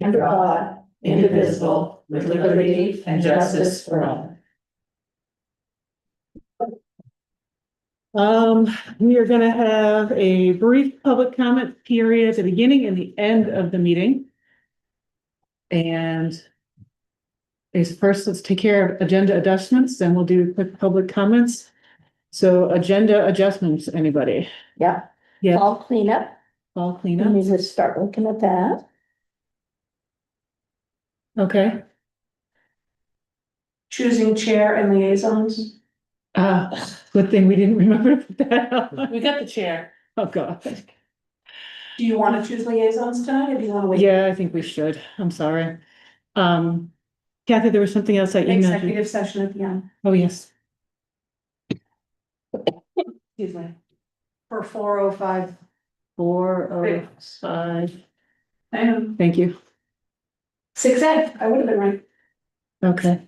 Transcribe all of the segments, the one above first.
under God, indivisible, with liberty and justice for all. We are gonna have a brief public comment period at the beginning and the end of the meeting. And first, let's take care of agenda adjustments, then we'll do quick public comments. So agenda adjustments, anybody? Yeah. Yeah, All cleanup. all Let cleanup. me just start looking at that. Okay. Choosing chair and liaisons. Good thing we didn't remember to put that out. We got the chair. Oh, God. Do you want to choose liaisons tonight or do you want to wait? Yeah, I think we should. I'm sorry. Kathy, there was something else I emailed you. Executive session at the end, Oh, yes. excuse me. For 4:05. 4:05. And Thank you. 6A, I would have been right. Okay.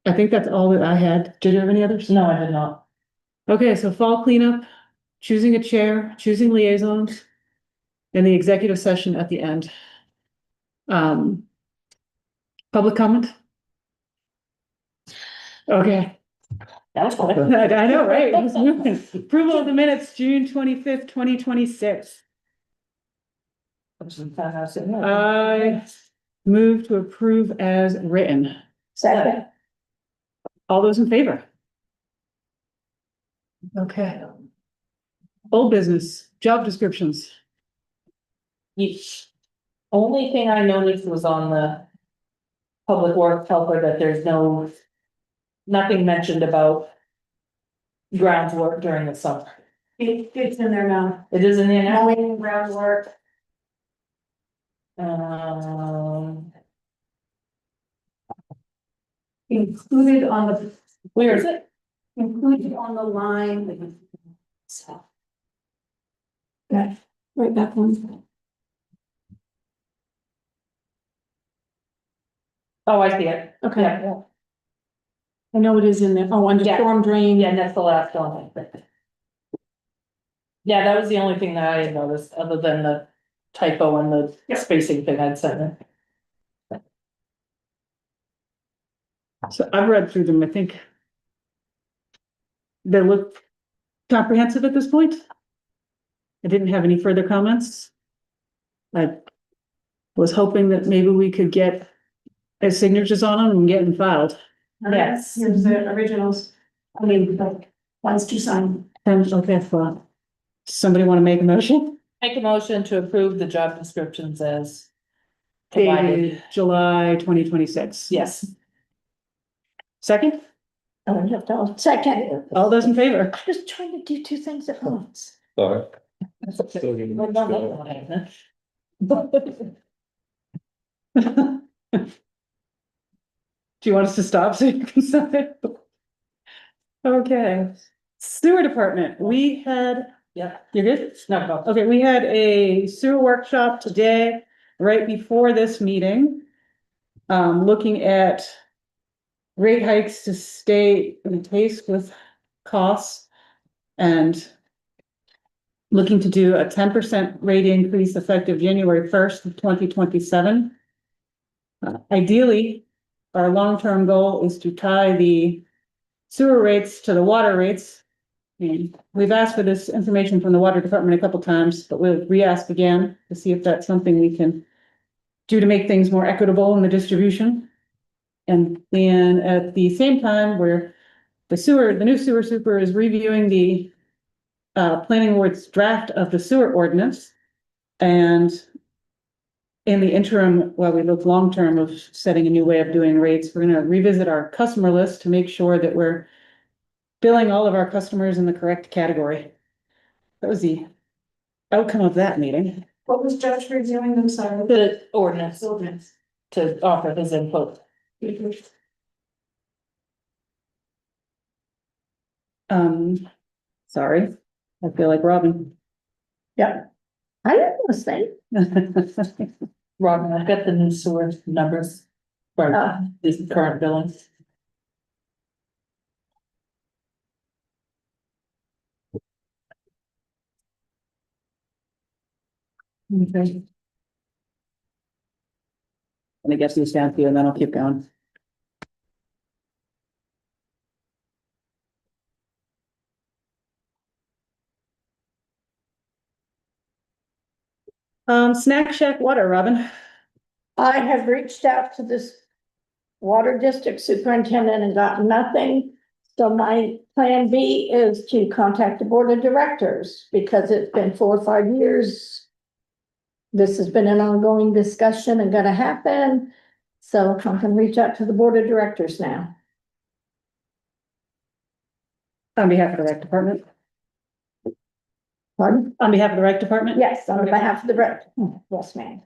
I think that's all that I had. Did you have any others? No, I did not. Okay, so fall cleanup, choosing a chair, choosing liaisons, and the executive session at the end. Public comment? Okay. That was quick. I know, right? It was moving. Approval of the minutes, June 25th, 2026. I move to approve as written. Second. All those in favor? Okay. Old business, job descriptions. Each, only thing I noticed was on the public works helper that there's nothing mentioned about groundwork during the summer. It's in there now. It is in there now? Mowing, groundwork. Included on the, Where is it? included on the line. So. Okay, right back one. Oh, I see it. Okay, Yeah, I know it is in there. Oh, under Yeah. storm drain. yeah, and that's the last one. Yeah, that was the only thing that I had noticed, other than the typo and the Yeah. spacing thing I'd sent in. So I've read through them, I think. They look comprehensive at this point. I didn't have any further comments. I was hoping that maybe we could get signatures on them and get them filed. Yes. Here's the originals. I mean, like, ones to sign. And okay, well, somebody want to make a motion? Make a motion to approve the job descriptions as provided. Dated July 2026. Yes. Second, Oh, you have to, second. all those in favor? Just trying to do two things at once. Sorry. Well, no, no, no, no. Do you want us to stop so you can sign? Okay, sewer department, we had, Yeah, you're good? no, no. Okay, we had a sewer workshop today, right before this meeting. Looking at rate hikes to stay in pace with costs and looking to do a 10% rate increase effective January 1st of 2027. Ideally, our long-term goal is to tie the sewer rates to the water rates. And we've asked for this information from the water department a couple times, but we'll re-ask again to see if that's something we can do to make things more equitable in the distribution. And then at the same time, where the new sewer super is reviewing the planning board's draft of the sewer ordinance. And in the interim, while we look long-term of setting a new way of doing rates, we're gonna revisit our customer list to make sure that we're billing all of our customers in the correct category. That was the outcome of that meeting. What was Josh reviewing them, sorry? The ordinance Ordinance. to offer his input. Sorry, I feel like Robin. Yeah. I don't want to say. Robin, I've got the new sewer numbers for this current billing. Okay. Let me get these down here and then I'll keep going. Snack Shack water, Robin. I have reached out to this water district superintendent and got nothing. So my plan B is to contact the board of directors because it's been 4 or 5 years. This has been an ongoing discussion and gonna happen. So I can reach out to the board of directors now. On behalf of the rec department. Pardon? On behalf of the rec department? Yes, on behalf of the rec. Yes, ma'am.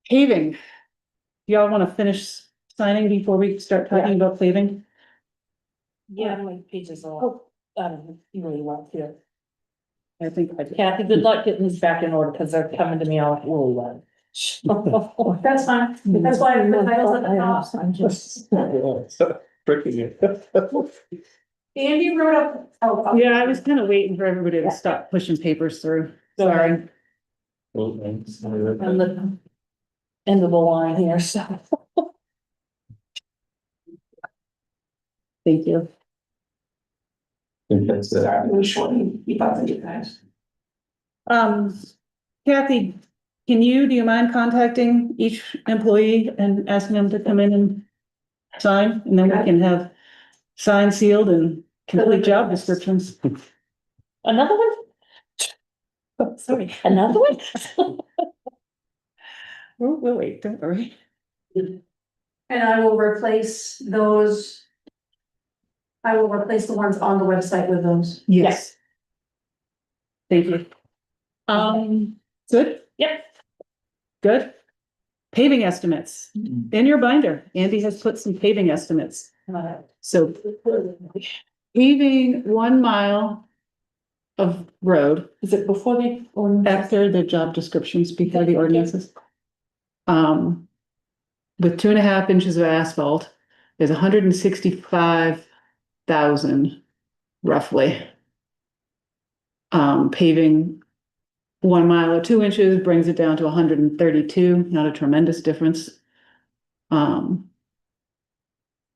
Paving. Y'all want to finish signing before we start talking about paving? Yeah, my pages are, really well here. I think I did. Kathy, good luck getting these back in order, because they're coming to me all really well. That's fine. That's why I put titles at the top. I'm just. Tricking you. Andy wrote up. Oh, Yeah, I was kind of waiting for everybody to stop pushing papers through. Sorry. I'm the end of the line here, so. Thank you. Sorry, really short and keep up with you guys. Kathy, do you mind contacting each employee and asking them to come in and sign? And then we can have signed, sealed and complete job descriptions. Another one? Oh, sorry, another one? We'll wait, don't worry. And I will replace those. I will replace the ones on the website with those. Yes. Thank you. Good? Yep. Good. Paving estimates in your binder. Andy has put some paving estimates. So paving 1 mile of road Is it before the ordinance? after the job descriptions, before the ordinances. With 2.5 inches of asphalt is 165,000 roughly. Paving 1 mile or 2 inches brings it down to 132, not a tremendous difference.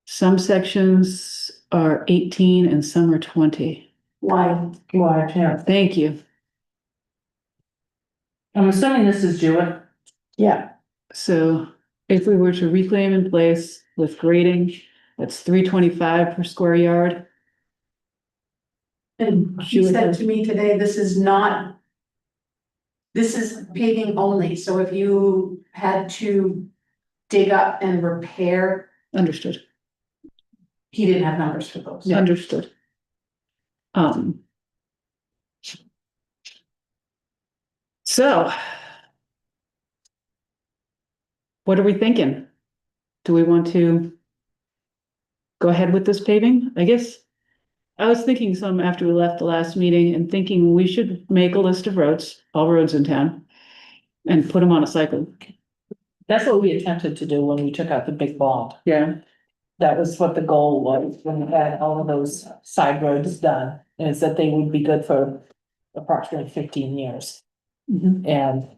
Some sections are 18 and some are 20. Why? Why, yeah. Thank you. I'm assuming this is Jewett. Yeah. So if we were to reclaim in place with grading, that's $325 per square yard. And he said to me today, this is not. This is paving only, so if you had to dig up and repair, Understood. he didn't have numbers for those. Understood. So. What are we thinking? Do we want to go ahead with this paving? I guess I was thinking some after we left the last meeting and thinking we should make a list of roads, all roads in town, and put them on a cycle. That's what we attempted to do when we took out the big bond. Yeah. That was what the goal was, when we had all of those side roads done, is that they would be good for approximately 15 years. Mhm. And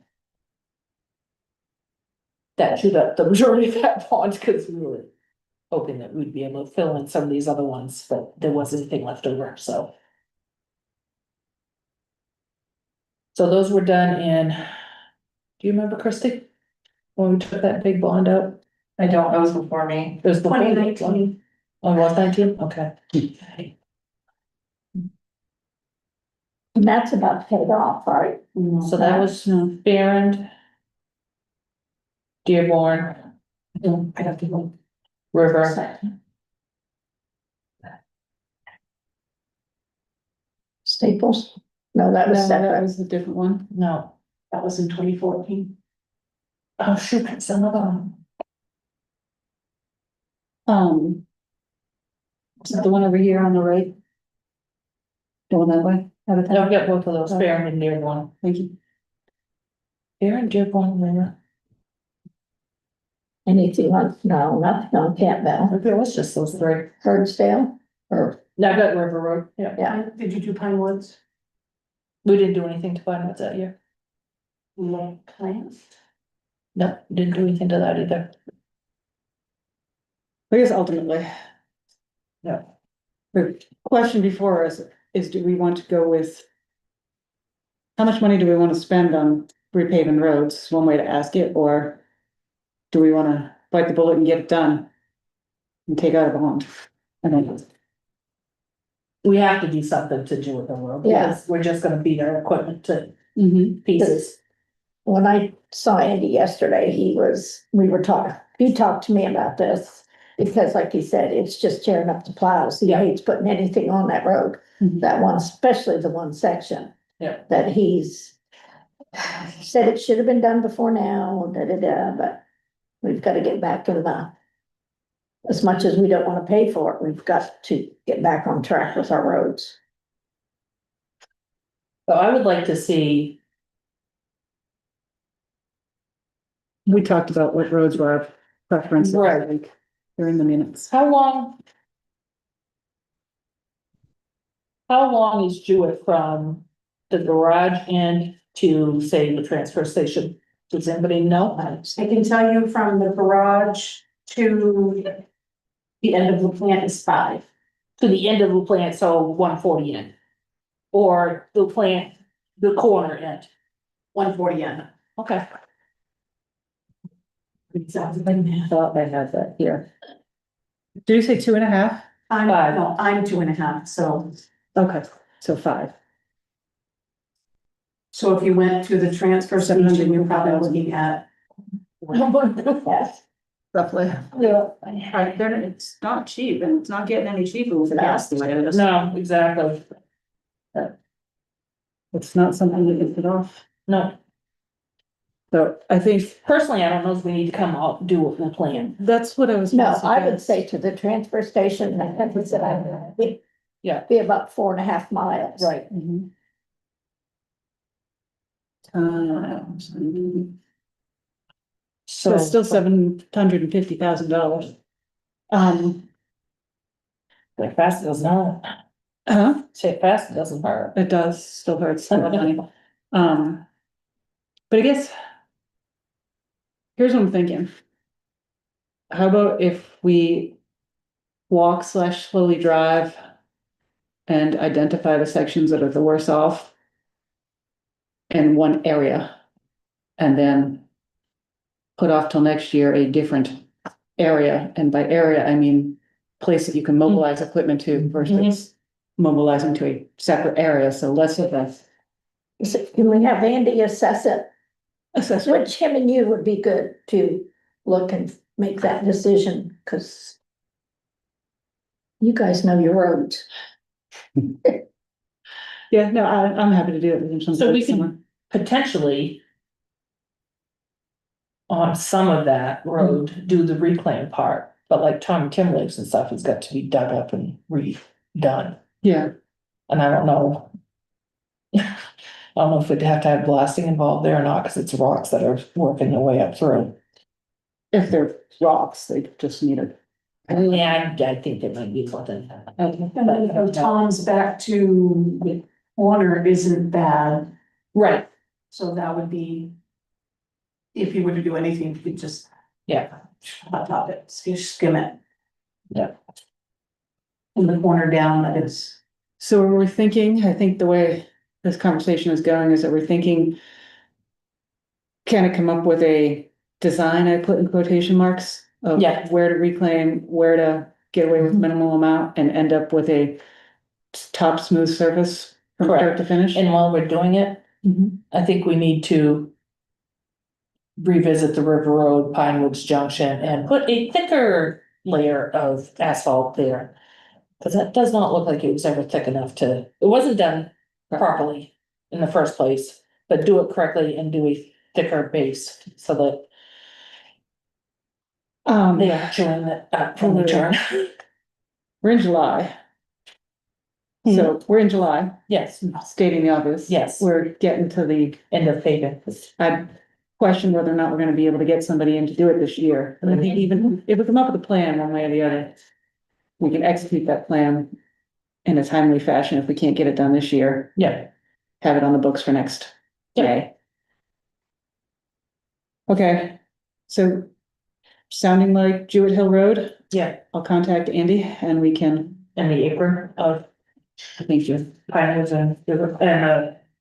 that chewed up the majority of that bond, because we were hoping that we'd be able to fill in some of these other ones, but there wasn't anything left over, so. So those were done in, do you remember, Christie? When we took that big bond out? I don't, that was before me. It was before. 2019. Oh, it was 19? Okay. And that's about paid off, right? So that was Barron, Dearborn, I have to go. River, Staples? No, that was No, that separate. was a different one. no, That was in 2014. oh shoot, that's another one. Is that the one over here on the right? Going that way? Out of I've town? got both of those, Barron and Dearborn. Thank you. Barron, Dearborn, River. Anything on, no, nothing on Campbell. Maybe it was just those three. Herdsdale? Or, No, I got River Road, yeah. yeah, Did you do Pine Woods? We didn't do anything to Pine Woods that year. Plans? No, didn't do anything to that either. I guess ultimately. Yeah. The question before us is, do we want to go with? How much money do we want to spend on repaving roads, one way to ask it, or? Do we wanna bite the bullet and get it done? And take out a bond? I don't know. We have to do something to do with the road, because we're just gonna beat our equipment to pieces. When I saw Andy yesterday, he talked to me about this. Because like he said, it's just tearing up the plows. He Yeah. hates putting anything on that road, Mhm. that one, especially the one section. Yeah. That he's said it should have been done before now, but we've gotta get back in the. As much as we don't wanna pay for it, we've got to get back on track with our roads. So I would like to see, We talked about what roads were our preference. Right. Like, they're in the minutes. how long? How long is Jewett from the garage end to, say, the transfer station? Does anybody know? I can tell you from the garage to the end of the plant is 5. To the end of the plant, so 140 end. Or the plant, the corner end. 140 yen. Okay. Exactly. Thought I had that here. Did you say 2.5? I'm 2.5, so. Okay, so 5. So if you went to the transfer station, you're probably looking at. Yes. Roughly. Yeah. Right, then it's not cheap, and it's not getting any cheaper with the gas the way it is. No, exactly. It's not something that can put off. No, So I think personally, I don't know if we need to come out and do the plan. that's what I was. No, gonna I would suggest. say to the transfer station, I think it's Yeah. be about 4.5 miles. Right. Mhm. So So it's still $750,000. Like fast, it doesn't hurt. Say it fast, it doesn't hurt. It does, still hurts some money. But I guess. Here's what I'm thinking. How about if we walk / slowly drive? And identify the sections that are the worst off. In one area. And then. Put off till next year a different area, and by area, I mean. Place that you can mobilize equipment to versus mobilizing to a separate area, so less of a. So can we have Andy assess it? Assessment. Which him and you would be good to look and make that decision, cause. You guys know your roads. Yeah, no, I'm happy to do it. So we can potentially. On some of that road, do the reclaim part, but like Tom Timberlake's and stuff has got to be dug up and redone, Yeah, and I don't know. I don't know if we'd have to have blasting involved there or not, cause it's rocks that are working their way up through. if they're rocks, they just need it. Yeah, I think there might be something. And then if Tom's back to the corner isn't bad, Right, so that would be. If you were to do anything, you could just yeah, top it, skim it. Yeah. In the corner down, that is. So we're thinking, I think the way this conversation is going is that we're thinking. Can I come up with a design, I put in quotation marks, of Yeah. where to reclaim, where to get away with minimal amount and end up with a. Top smooth surface from start Correct. to finish. and while we're doing it, Mhm. I think we need to. Revisit the River Road, Pine Woods Junction, and put a thicker layer of asphalt there. Cause that does not look like it was ever thick enough to, it wasn't done properly in the first place, but do it correctly and do a thicker base so that they are chewing that from the turn. We're in July. So we're in July, Yes, stating the obvious. Yes. We're getting to the, end of paving. I question whether or not we're gonna be able to get somebody in to do it this year. And I think even if we come up with a plan one way or the other. We can execute that plan. In a timely fashion, if we can't get it done this year, Yeah, have it on the books for next Yeah. May. Okay, so sounding like Jewett Hill Road, Yeah, I'll contact Andy and we can, and the apron of thank you. Pine Woods and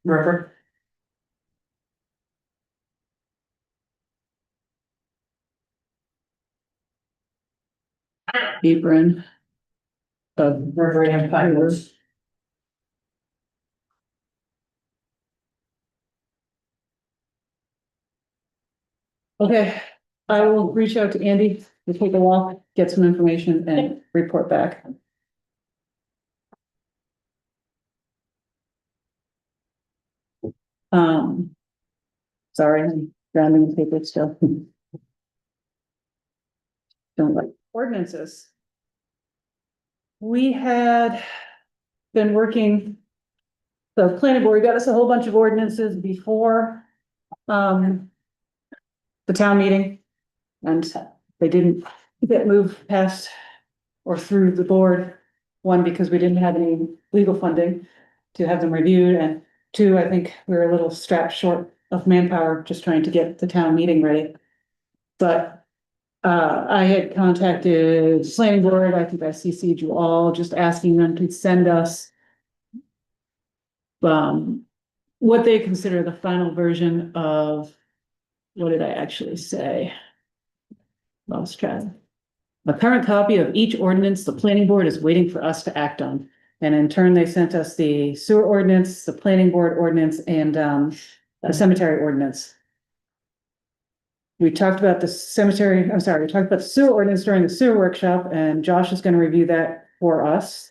River. Apron. Of River and Pine Woods. Okay, I will reach out to Andy, we'll take a walk, get some information and report back. Um. Sorry, I'm grounding the paper still. Don't like ordinances. We had been working. The planning board got us a whole bunch of ordinances before, the town meeting. And they didn't get moved past or through the board. One, because we didn't have any legal funding to have them reviewed, and two, I think we were a little strapped short of manpower just trying to get the town meeting ready. But I had contacted planning board, I think I CC'd you all, just asking them to send us what they consider the final version of, what did I actually say? Lost track. A current copy of each ordinance the planning board is waiting for us to act on. And in turn, they sent us the sewer ordinance, the planning board ordinance, and the cemetery ordinance. We talked about the cemetery, we talked about the sewer ordinance during the sewer workshop, and Josh is gonna review that for us.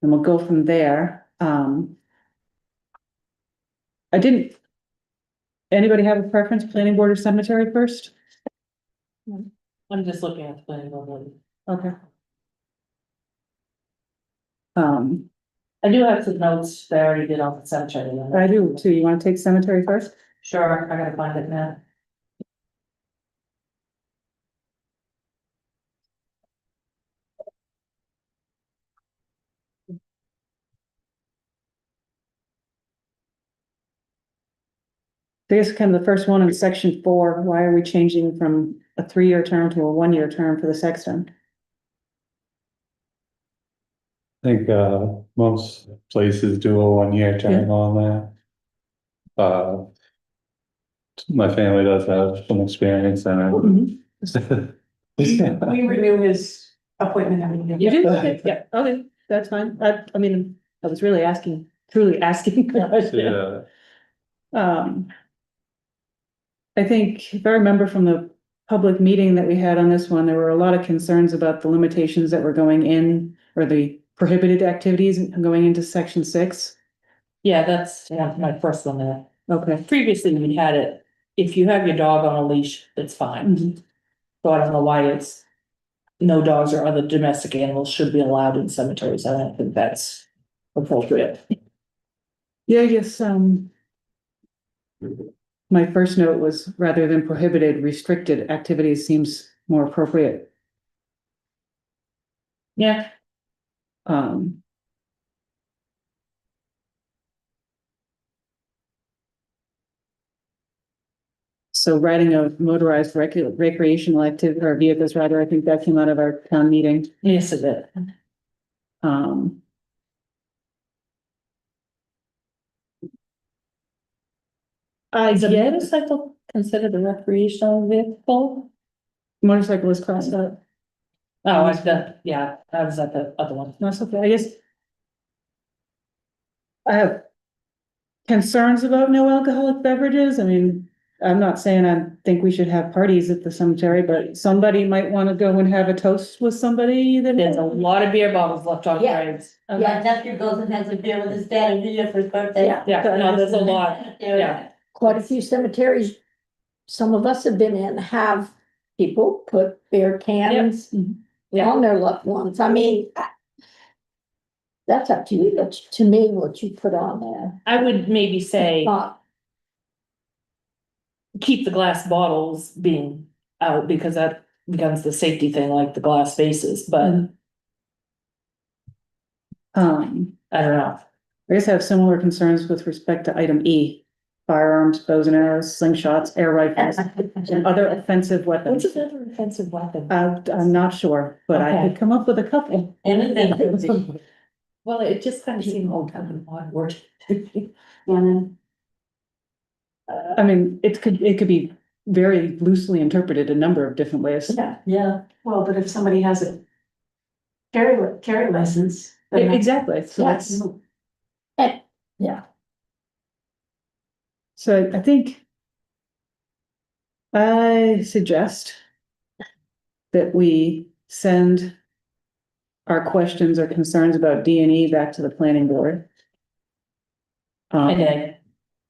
And we'll go from there. I didn't. Anybody have a preference, planning board or cemetery first? I'm just looking at the planning board. Okay. I do have some notes that I already did on the cemetery. I do too. You wanna take cemetery first? Sure, I gotta find it now. I guess kind of the first one in section 4, why are we changing from a 3-year term to a 1-year term for the sexton? I think, most places do a 1-year term on that. My family does have some experience in it. We renew his appointment every year. You do? Okay, yeah, okay, that's fine. I mean, I was really asking, truly asking. Yeah, I think if I remember from the public meeting that we had on this one, there were a lot of concerns about the limitations that were going in, or the prohibited activities going into section 6. Yeah, that's my first one there. Okay. Previously, we had it, if you have your dog on a leash, it's fine. Mhm. So I don't know why it's. No dogs or other domestic animals should be allowed in cemeteries. I don't think that's appropriate. Yeah, I guess, my first note was rather than prohibited, restricted activities seems more appropriate. Yeah, Um. So riding of motorized recreational activity or vehicles, rather, I think that came out of our town meeting. yes, it is. Um. Is a motorcycle considered a recreational vehicle? Motorcycle is classed up. Oh, I've done, yeah, I was at the other one. That's okay, I guess. I have concerns about no alcoholic beverages. I mean, I'm not saying I think we should have parties at the cemetery, but somebody might want to go and have a toast with somebody that. There's a lot of beer bottles left on Yeah. graves. Yeah, nephew goes and has a beer with his dad every year for his birthday. Yeah. Yeah, no, there's a lot, yeah. Quite a few cemeteries, some of us have been in, have people put beer cans Yeah. on their loved ones. I mean, that's up to you, that's to me what you put on there. I would maybe say Not, keep the glass bottles being out because that becomes the safety thing, like the glass vases, but Um, I don't know. I guess I have similar concerns with respect to item E. firearms, bows and arrows, slingshots, air rifles, and other offensive weapons. What's another offensive weapon? I'm not sure, but I could come up with a couple. Anything. Well, it just kind of seemed kind of an odd word. And I mean, it could be very loosely interpreted a number of different ways. Yeah, Yeah. well, but if somebody has a carry license. then that's- Exactly, so Yes. that's, and, yeah, so I think I suggest that we send our questions or concerns about D and E back to the planning board. And then,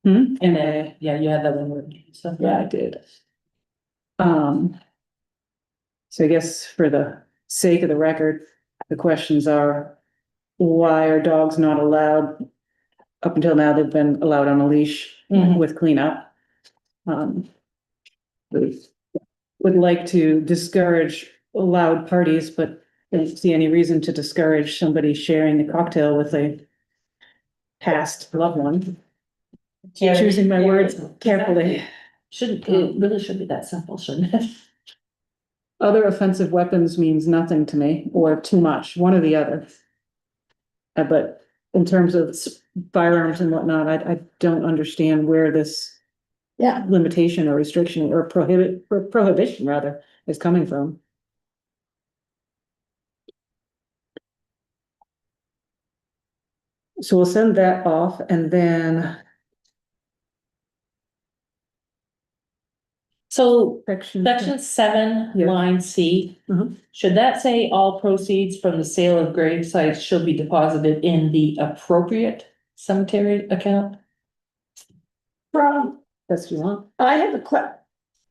Hmm? and then, yeah, you had that one word, so. Yeah, I did. So I guess for the sake of the record, the questions are, why are dogs not allowed? Up until now, they've been allowed on a leash Mhm. with cleanup. Would like to discourage loud parties, but don't see any reason to discourage somebody sharing the cocktail with a past loved one. Choosing my words carefully. Shouldn't, it really should be that simple, shouldn't it? Other offensive weapons means nothing to me, or too much, one or the other. But in terms of firearms and whatnot, I don't understand where this yeah, limitation or restriction or prohibition rather is coming from. So we'll send that off and then So section. section 7, Yeah. line C. Mhm. Should that say all proceeds from the sale of grave sites shall be deposited in the appropriate cemetery account? from, That's what you want. I have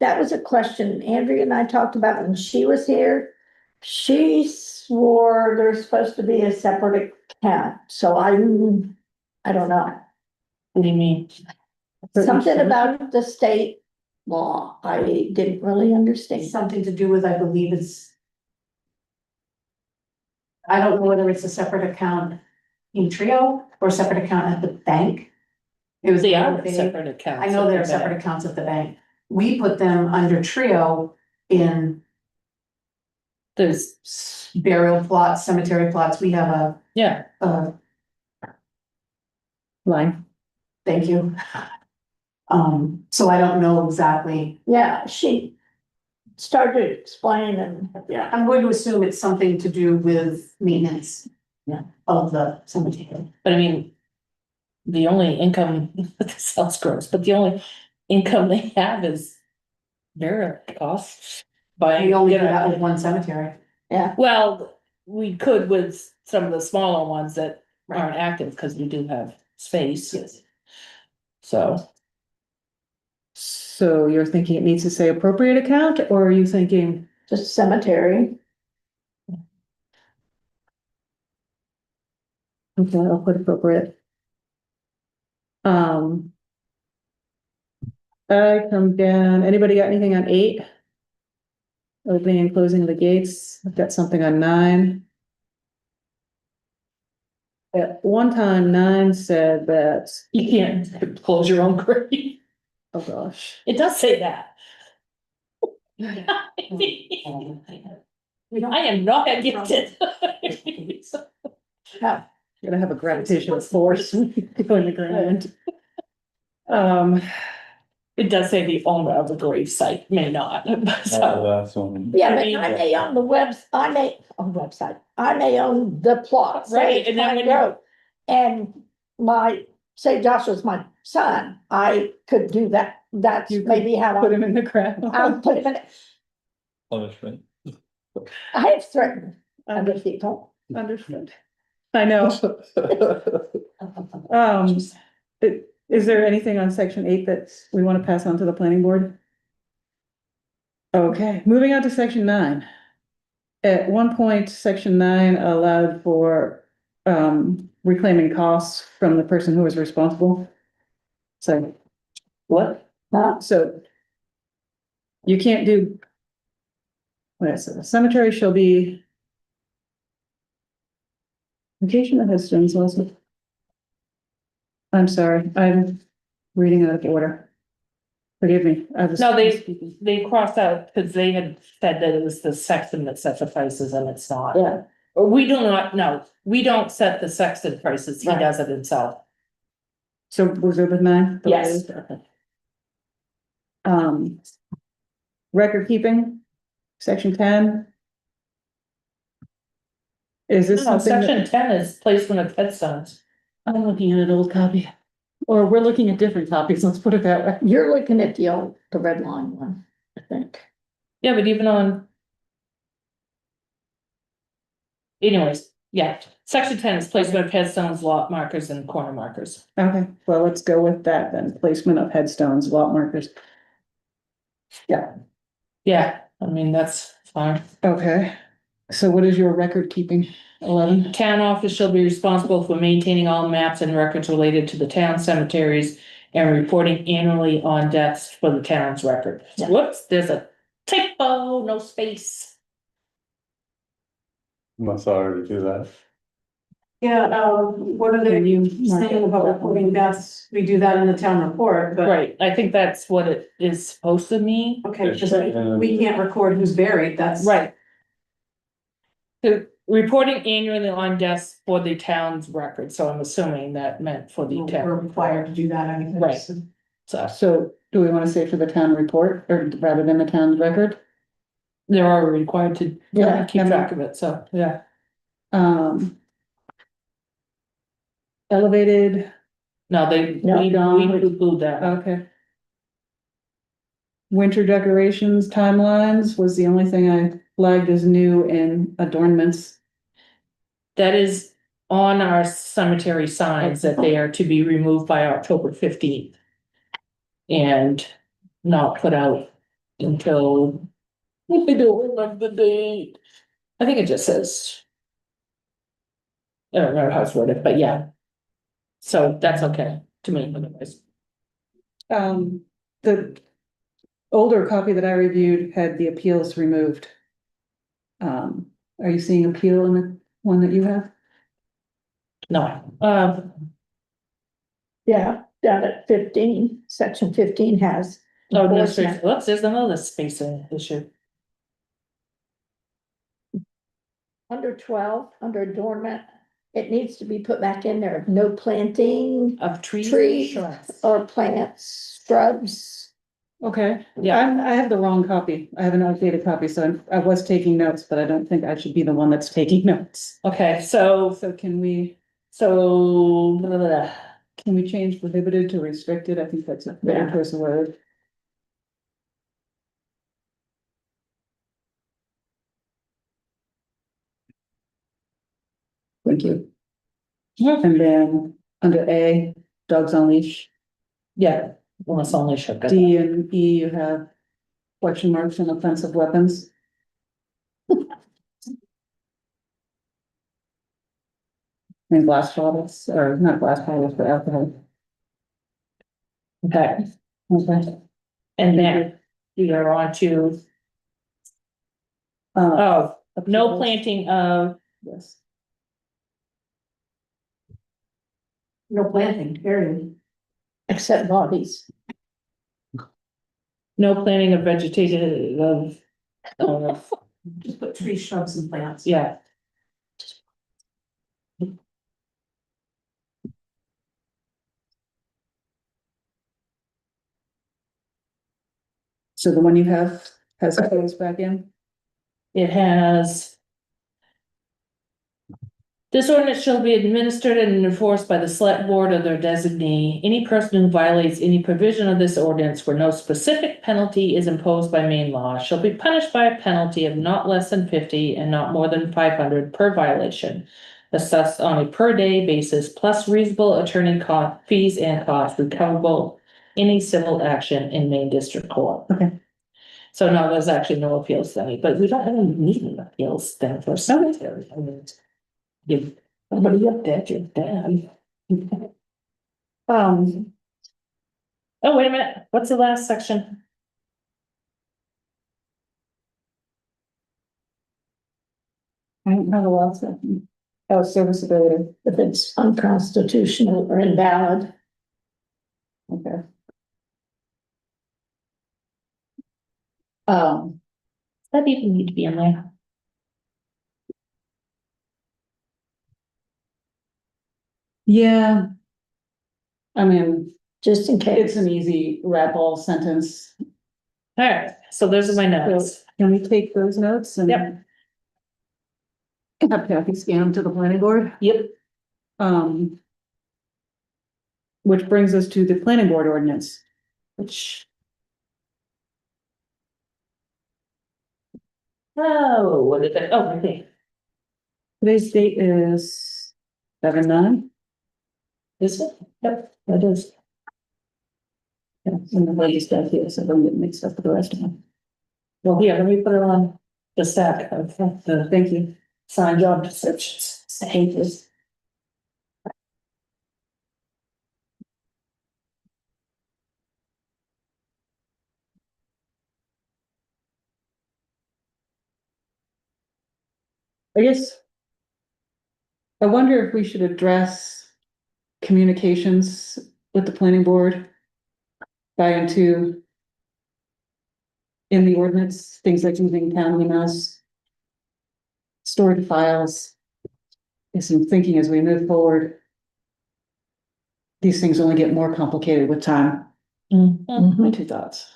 that was a question Andrea and I talked about when she was here. She swore there's supposed to be a separate account, so I don't know. What do you mean? Something about the state law, I didn't really understand. Something to do with, I believe it's. I don't know whether it's a separate account in Trio or a separate account at the bank. It was. They are vague. separate accounts. I know there are at the bank. separate accounts at the bank. We put them under Trio in There's, burial plots, cemetery plots. We have yeah, a, Line. thank you. So I don't know exactly. Yeah, she started explaining, Yeah, I'm going to assume it's something to do with maintenance. Yeah. Of the cemetery. but I mean, the only income, this sounds gross, but the only income they have is their costs. By, We only do that with one cemetery. yeah, well, we could with some of the smaller ones that aren't active, because we do have space. Yes. So, So you're thinking it needs to say appropriate account, or are you thinking? just cemetery. Okay, I'll put appropriate. I come down, anybody got anything on 8? Opening and closing the gates, I've got something on 9. At one time, 9 said that, you can't close your own grave. oh gosh, It does say that. We don't. I am not against it. Yeah, gonna have a gravitational force going the ground. It does say the owner of the grave site may not, so, That's one. yeah, I but mean- I may own the I may own website, I may own the plot. say Right, it's and then my when you- road. And say Joshua's my son, I could do that, that's You could maybe how Put him in the ground. I'll put him in it. Punishment. I have threatened other people. Understood. I know. Is there anything on section 8 that we want to pass on to the planning board? Okay, moving on to section 9. At one point, section 9 allowed for reclaiming costs from the person who was responsible. So, what? So you can't do. What is it? A cemetery shall be. Location that has stones also. I'm sorry, reading out of order. Forgive me, I was. No, they crossed out, because they had said that it was the sexton that set the prices and it's not. Yeah. Or we do not, no, we don't set the sexton prices, he Right. does it himself. So was it with mine? The way it Yes. is? Okay. Record keeping, section 10. Is this No, something section that, 10 is placement of headstones. I'm looking at an old copy, or we're looking at different copies, let's put it that way. You're looking at the red line one, I think. Yeah, but even on. Anyways, yeah, section 10 is placement of headstones, lot markers and corner markers. Okay, well, let's go with that then, placement of headstones, lot markers. Yeah, I mean, that's fine. Okay, so what is your record keeping? 11? Town office shall be responsible for maintaining all maps and records related to the town cemeteries and reporting annually on deaths for the town's record. Yeah. Whoops, there's a typo, no space. Must already do that. Yeah, what are Can they you mark it? saying about reporting deaths? We do that in the town report, but. Right, I think that's what it is supposed to mean. Okay, because we can't record who's buried, that's. Right. The reporting annually on deaths for the town's record, so I'm assuming that meant for the We're town, required to do that anyways. Right. so So do we want to say for the town report, or rather than the town's record? they're all required to Yeah, keep I mean- track of it, so, yeah. Elevated, No, we poo-pooed that. okay. Winter decorations, timelines was the only thing I flagged as new in adornments. That is on our cemetery signs that they are to be removed by October 15th. And not put out until. What they don't remember the date. I think it just says. I don't remember how it's worded, but yeah. So that's okay to me, otherwise. The older copy that I reviewed had the appeals removed. Are you seeing appeal in the one that you have? No, Yeah, down at 15, section 15 has. no, enforcement. whoops, there's another spacing issue. Under 12, under adornment, it needs to be put back in there, no planting Of trees. Trees. Shrubs. or plants, shrubs. Okay, Yeah. I have the wrong copy. I have an outdated copy, so I was taking notes, but I don't think I should be the one that's taking notes. Okay, so, So can we blah, blah, blah. change prohibited to restricted? I think that's a better Yeah. choice of word. Thank you. And then under A, dogs on leash, Yeah, unless only shook. D and E, you have question marks and offensive weapons. And glass bottles, or not glass bottles, but alcohol. Okay, Okay. and then we are on to, Uh, no planting of, yes. No planting, period. Except bodies. no planting of vegetative, Just put trees, shrubs and plants. yeah. So the one you have has those back in? It has. This ordinance shall be administered and enforced by the select board or their designee. Any person who violates any provision of this ordinance where no specific penalty is imposed by main law shall be punished by a penalty of not less than 50 and not more than 500 per violation. Assessed on a per day basis plus reasonable attorney fees and costs recoverable in a civil action in Main District Court. Okay. So no, there's actually no appeals then, but we don't really need an appeals then for cemetery. I mean, give somebody up there, you're dead. Oh, wait a minute, what's the last section? I don't have a last one. Oh, serviceability. If it's unconstitutional or invalid. Okay. That even need to be in there. Yeah. I mean, just in case. it's an easy wrap all sentence. Alright, so those are my notes. Can we take those notes and? Yep. Have Kathy scan them to the planning board? Yep. Um. Which brings us to the planning board ordinance, which, Oh, what is it? Oh, okay. today's date is 7/9. Is it? Yep, that is. Yeah, and the latest stuff here, so don't get mixed up with the rest of them. Well, here, let me put it on the stack of the Thank you. signed job descriptions. I hate this. I guess. I wonder if we should address communications with the planning board. By into. In the ordinance, things like using town emails. Stored files. Is some thinking as we move forward. These things only get more complicated with time. My two thoughts.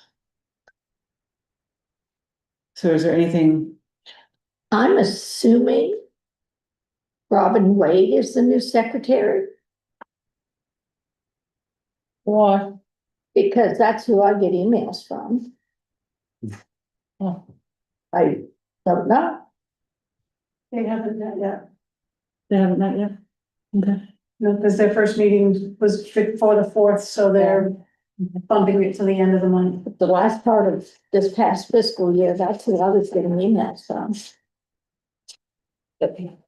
So is there anything? I'm assuming Robin Wade is the new secretary, Why? because that's who I get emails from. Oh, I don't know. They haven't met yet. They haven't met yet? Okay. No, because their first meeting was for the 4th, so they're bumping it to the end of the month. The last part of this past fiscal year, that's who I was getting emails from.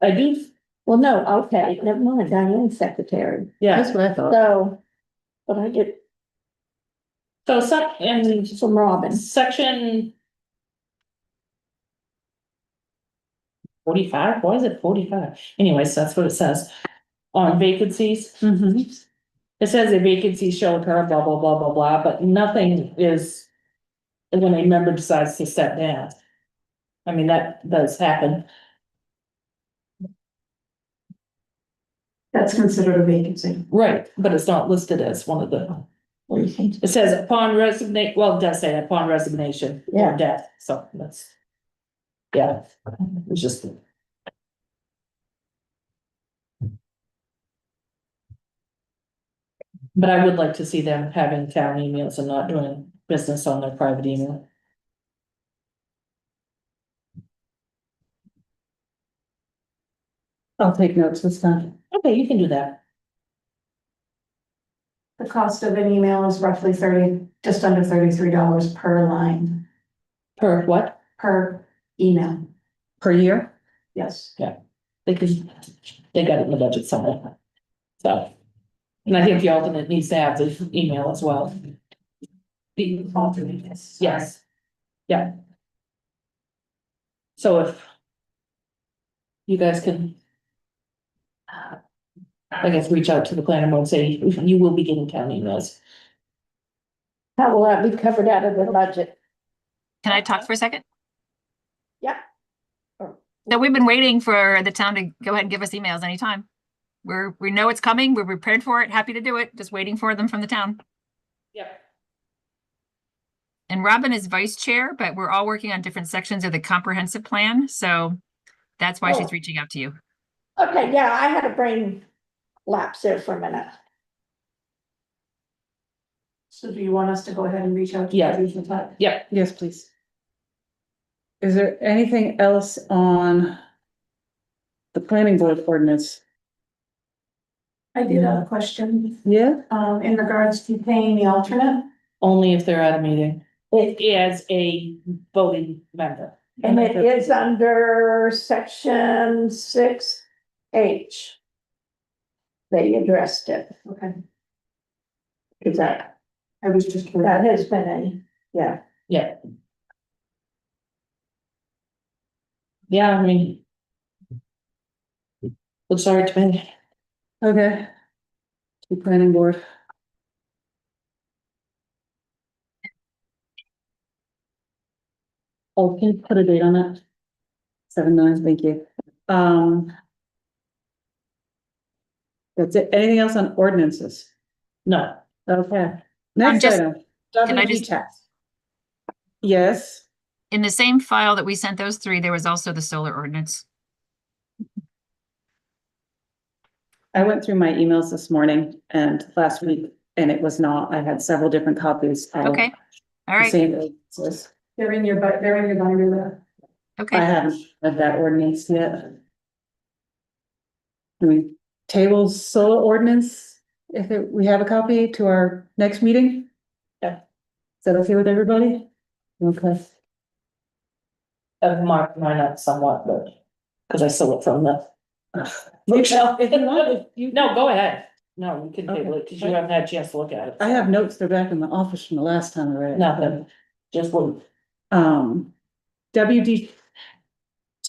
I do, Well, no, okay, never mind, Diane's secretary. yeah, That's what I thought. So, but I get so and from Robin. section. 45, why is it 45? Anyways, that's what it says. On vacancies, Mhm. it says a vacancy shall occur, blah, blah, blah, blah, blah, but nothing is. When a member decides to step down. I mean, that does happen. That's considered a vacancy. Right, but it's not listed as one of the, What do you think? it says upon resignate, well, it does say upon resignation or Yeah. death, so that's. Yeah, it's just. But I would like to see them having town emails and not doing business on their private email. I'll take notes this time. Okay, you can do that. The cost of an email is roughly just under $33 per line, Per what? per email. Per year? Yes. They got it in the budget somewhere. So. And I think the alternate needs to have the email as well. The alternate, yes. Yes. Yeah. So if. You guys can. I guess reach out to the planner and say you will be getting town emails. How will that be covered out of the budget? Can I talk for a second? Yeah. No, we've been waiting for the town to go ahead and give us emails anytime. We know it's coming. We're prepared for it. Happy to do it. Just waiting for them from the town. Yep. And Robin is vice chair, but we're all working on different sections of the comprehensive plan. So that's why Oh. she's reaching out to you. Okay, yeah, I had a brain lapse there for a minute. So do you want us to go ahead and reach out to? Yeah. Producer Todd? Yep. Yes, please. Is there anything else on the planning board ordinance? I did have a question, Yeah? in regards to paying the alternate. Only if they're at a meeting. It, As a voting member. and it is under section 6H. They addressed it, Okay. is that, I was just curious. that has been a, yeah. Yeah. Yeah, I mean. Looks all right to me. Okay. The planning board. Oh, can you put a date on that? 7/9, thank you. That's it. Anything else on ordinances? No, Okay, next just- item. can I WD just- tax. Yes, In the same file that we sent those three, there was also the solar ordinance. I went through my emails this morning and last week, and it was not, I had several different copies. of Okay, all the right, same ordinances. They're in your, they're in your binder there. I okay. haven't read that ordinance yet. Can we table solar ordinance we have a copy to our next meeting? Yeah. Is that okay with everybody? Okay. I've marked mine up somewhat, but, cause I saw it from the. If you want, you. No, go ahead. No, you can Okay. table it, cause you haven't had a chance to look at it. I have notes, they're back in the office from the last time I read it. Nothing, just look. WD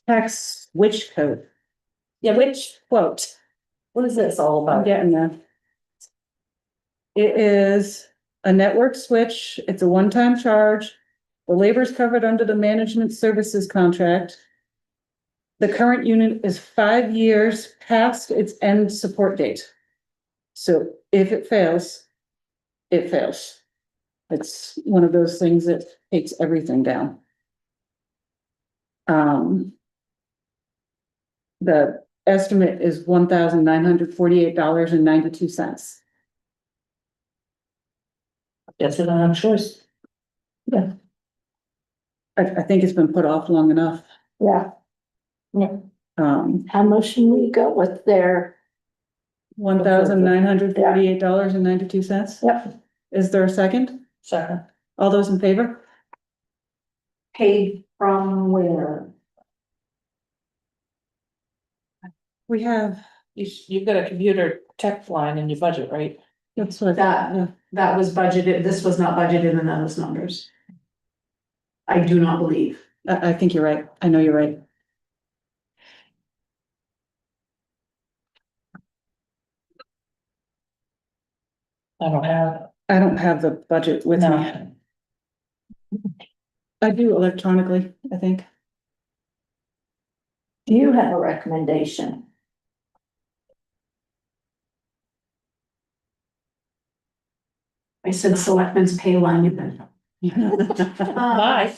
tax switch code. Yeah, which, Quote, what is this all I'm about? getting there. It is a network switch. It's a one-time charge. The labor is covered under the management services contract. The current unit is 5 years past its end support date. So if it fails, it fails. It's one of those things that takes everything down. The estimate is $1,948.92. That's it, on choice. I think it's been put off long enough. Yeah, how much should we go with their, $1,948.92. yep, Is there a second? Second. All those in favor? Paid from where? We have, You've got a computer tech line in your budget, right? that's what I That- thought, yeah. That was budgeted, this was not budgeted in those numbers. I do not believe. I think you're right. I know you're right. I don't have the budget with me. No. I do electronically, I think. do you have a recommendation? I said selectmen's pay line. Bye.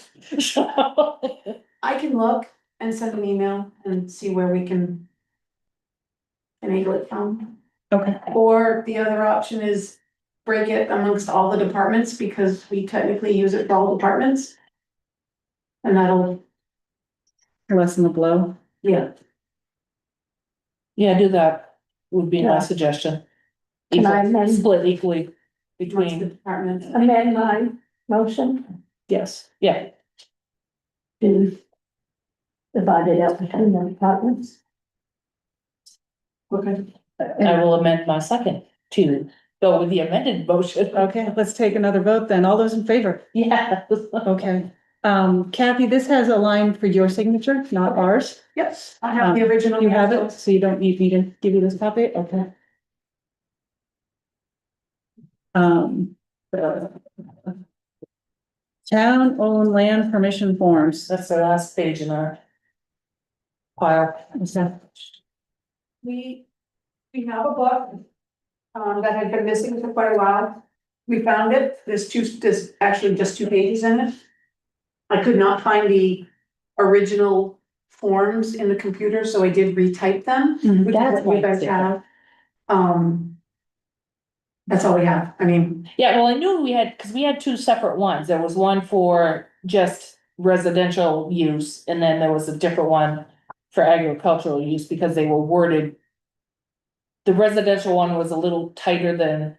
I can look and send an email and see where we can enable it from. Okay, Or the other option is break it amongst all the departments because we technically use it for all departments. And that'll, lessen the blow. yeah, Yeah, do that, would be my Yeah. suggestion. Can I amend, Split equally amongst the between, departments. amend my motion yes, yeah, to divide it up between the departments? Okay. I will amend my second to go with the amended motion. Okay, let's take another vote then. All those in favor? Yeah. Okay. Kathy, this has a line for your signature, not ours. Yep, I have the original. You have it, so you don't need me to give you this copy? Okay. The town-owned land permission forms. That's the last page in our pile. We have a book, that had been missing for quite a while. We found it, there's actually just 2 pages in it. I could not find the original forms in the computer, so I did retype them, Mhm. which is That's what you why guys it's have. That's all we have, I mean, Yeah, well, I knew we had, cause we had 2 separate ones. There was one for just residential use, and then there was a different one for agricultural use, because they were worded. The residential one was a little tighter than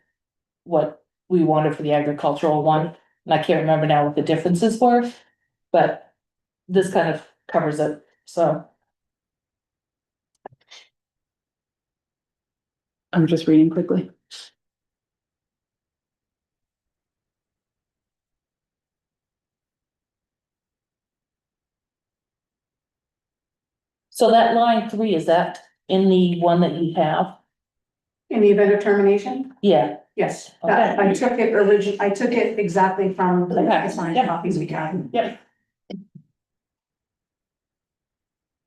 what we wanted for the agricultural one, and I can't remember now what the differences were. But this kind of covers it, so. I'm just reading quickly. So that line 3, is that in the one that you have? in the event of termination, Yeah, yes, that, Okay. I took it exactly from the Okay, assigned yep. copies we got. Yep.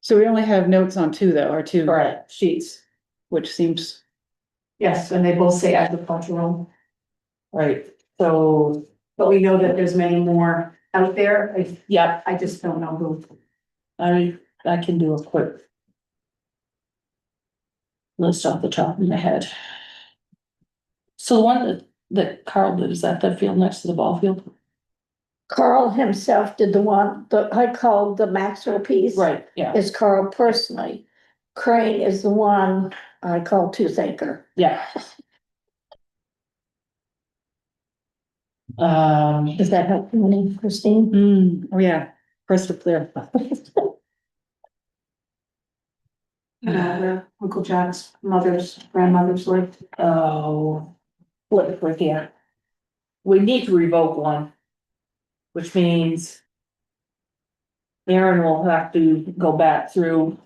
So we only have notes on two though, our two Correct. sheets, which seems, Yes, and they both say agricultural, Right, so, but we know that there's many more out there. yep, I just don't know who. I can do a quick list off the top of my head. So the one that Carl did, is that the field next to the ball field? Carl himself did the one that I called the Maxwell piece. Right, yeah, Is Carl personally. Crane is the one I call Two Thinker. yeah. Does that help you any, Christine? oh yeah, crystal clear. Where Uncle Jack's mother's, grandmother's lived. oh, flip with here. We need to revoke one. Which means Aaron will have to go back through.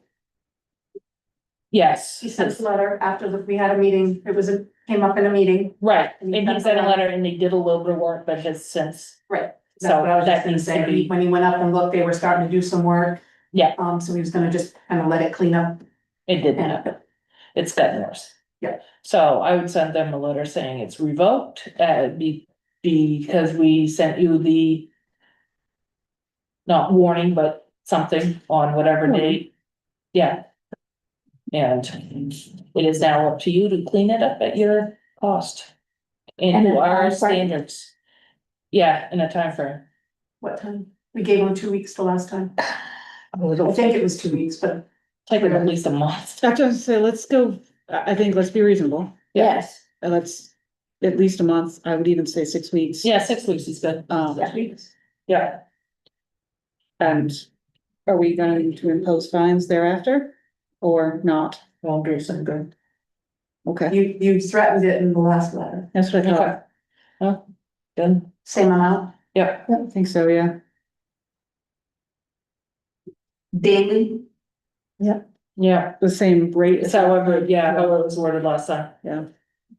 Yes, He sent a letter after we had a meeting. Came up in a meeting. right, and he sent a letter and they did a little bit of work, but has since, Right. so That's what I was just that gonna needs to say. be, When he went up and looked, they were starting to do some work. yeah, So he was gonna just kind of let it clean up. it did happen. It's gotten worse. Yeah. So I would send them a letter saying it's revoked, because we sent you the. Not warning, but something on whatever date. Yeah. And it is now up to you to clean it up at your cost. And And in to a our timeframe. standards. Yeah, in a time frame. What time? We gave him 2 weeks the last time. A I little. think it was 2 weeks, but Take it at least a month. I just say, let's go, I think let's be reasonable, Yes, let's, at least a month, I would even say 6 weeks. Yeah, 6 weeks is good. Yeah, And are we going to impose fines thereafter, or not? won't do some good. Okay, you threatened it in the last letter. that's what I Okay. thought, Oh, good. Same amount Yep, I think so, yeah. daily. yeah. The same rate. It's however, yeah, however it was worded last time. Yeah.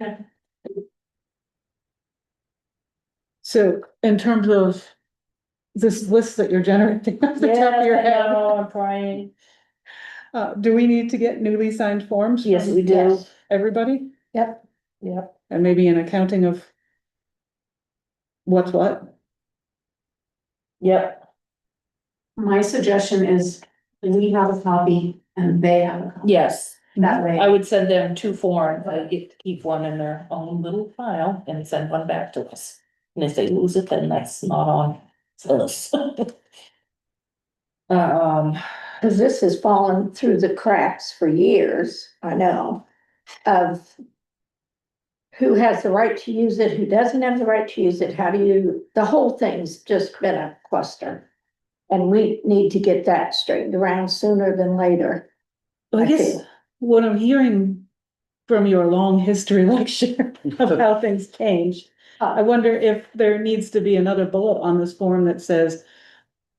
Okay. So in terms of this list that you're generating off the top of your head, I'm trying. do we need to get newly signed forms? Yes, from we do. yes, Everybody, yep. Yep. and maybe an accounting of what's what? Yep, My suggestion is we have a copy and they have a copy. yes. That way. I would send them 2 forms, I get to keep one in their own little file and send one back to us. And if they lose it, then that's not on us. Cause this has fallen through the cracks for years, I know, of. Who has the right to use it, who doesn't have the right to use it, the whole thing's just been a cluster. And we need to get that straightened around sooner than later. Well, I I guess feel. what I'm hearing from your long history lecture of how things change, I wonder if there needs to be another bullet on this form that says,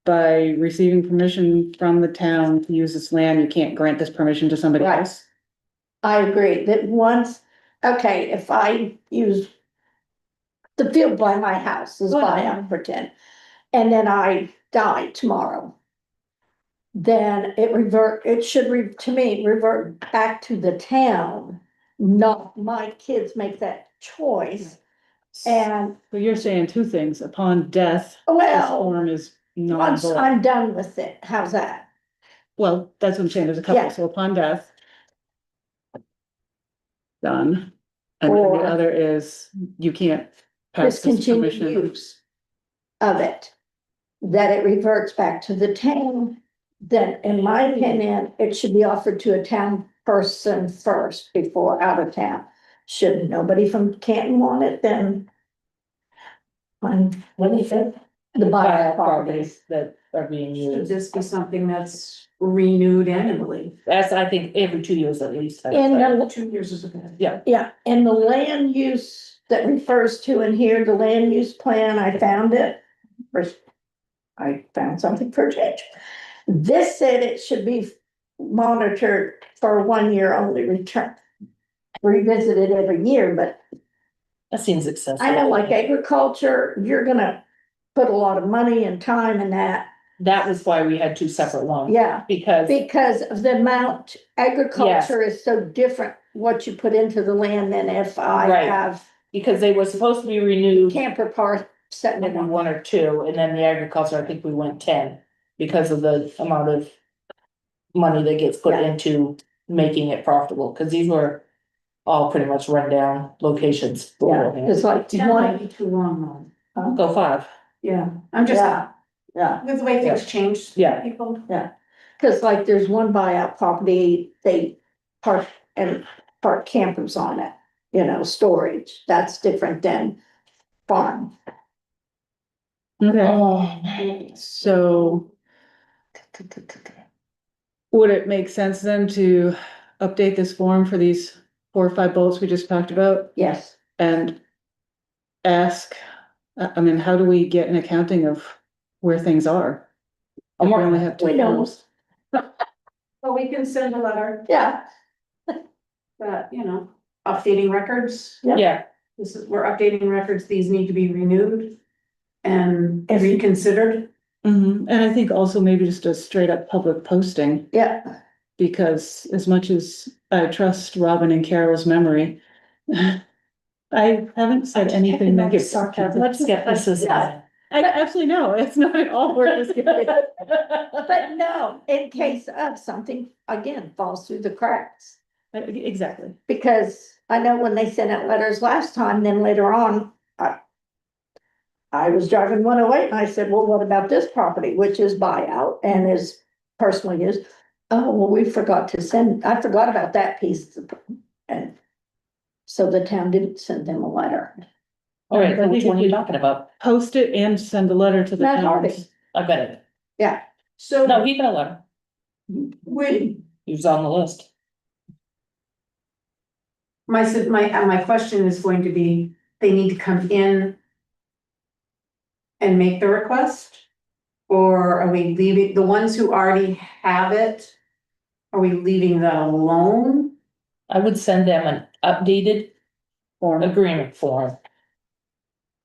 by receiving permission from the town to use this land, you can't grant this permission to somebody Right. else. I agree that once, okay, if I use. The field by my house is by, I'm pretend, and then I die tomorrow. Then it should to me, revert back to the town, not my kids make that choice. And, So you're saying two things, upon death, this well, form is once non-void. I'm done with it, how's that? Well, that's what I'm saying, there's a couple, Yeah. so upon death. Done. And then the Or- other is, you can't pass this Discontinue permission. use of it. That it reverts back to the town, then in my opinion, it should be offered to a town person first before out of town. Should nobody from Canton want it, then. What do you think? The buyout properties. That are being Should used. this be something that's renewed annually? That's, I think, every 2 years at least. I'd In say. the, 2 years is a good. yeah, in the land use that refers to in here, the land use plan, I found it. First, I found something for a change. This said it should be monitored for 1 year only return. Revisited every year, but That seems excessive. I know like agriculture, you're gonna put a lot of money and time in that. that was why we had two separate ones. Yeah, Because, because of the amount, agriculture is so different, what you put into the land than if I Right. have because they were supposed to be renewed camper park sitting in maybe one. one or two, and then the agriculture, I think we went 10. Because of the amount of money that gets put Yeah. into making it profitable, cause these were all pretty much rundown locations. Yeah, it's like Ten might one, be too long I'll go 5. yeah, I'm just, yeah, yeah. with the way things changed. Yeah. People. Cause like there's one buyout property, they park and park campers on it, you know, storage, that's different than farm. Okay, Oh. so would it make sense then to update this form for these 4 or 5 bullets we just talked about Yes, and ask, I mean, how do we get an accounting of where things are? I'm If we working only on have 2 we know. forms. So we can send a letter yeah, that, you know, updating records. Yeah, This is, we're updating records, these need to be renewed and If- reconsidered. And I think also maybe just a straight up public posting, yeah, because as much as I trust Robin and Carol's memory, I haven't said anything that gets sarcasm. let's get this as. Yeah. I absolutely know, it's not at all worth this. but no, in case of something, again, falls through the cracks. Exactly. Because I know when they sent out letters last time, then later on, I was driving 108 and I said, well, what about this property, which is buyout and is personal use? Oh, well, we forgot to send, I forgot about that piece. And so the town didn't send them a letter. All right, I think which one if are you we- talking about? Post it and send a letter to the Matt Hardy. towns. I got it. Yeah, So No, he got a letter. would, He was on the list. my question is going to be, they need to come in and make the request? Or are we leaving, the ones who already have it, are we leaving that alone? I would send them an updated Form. agreement form.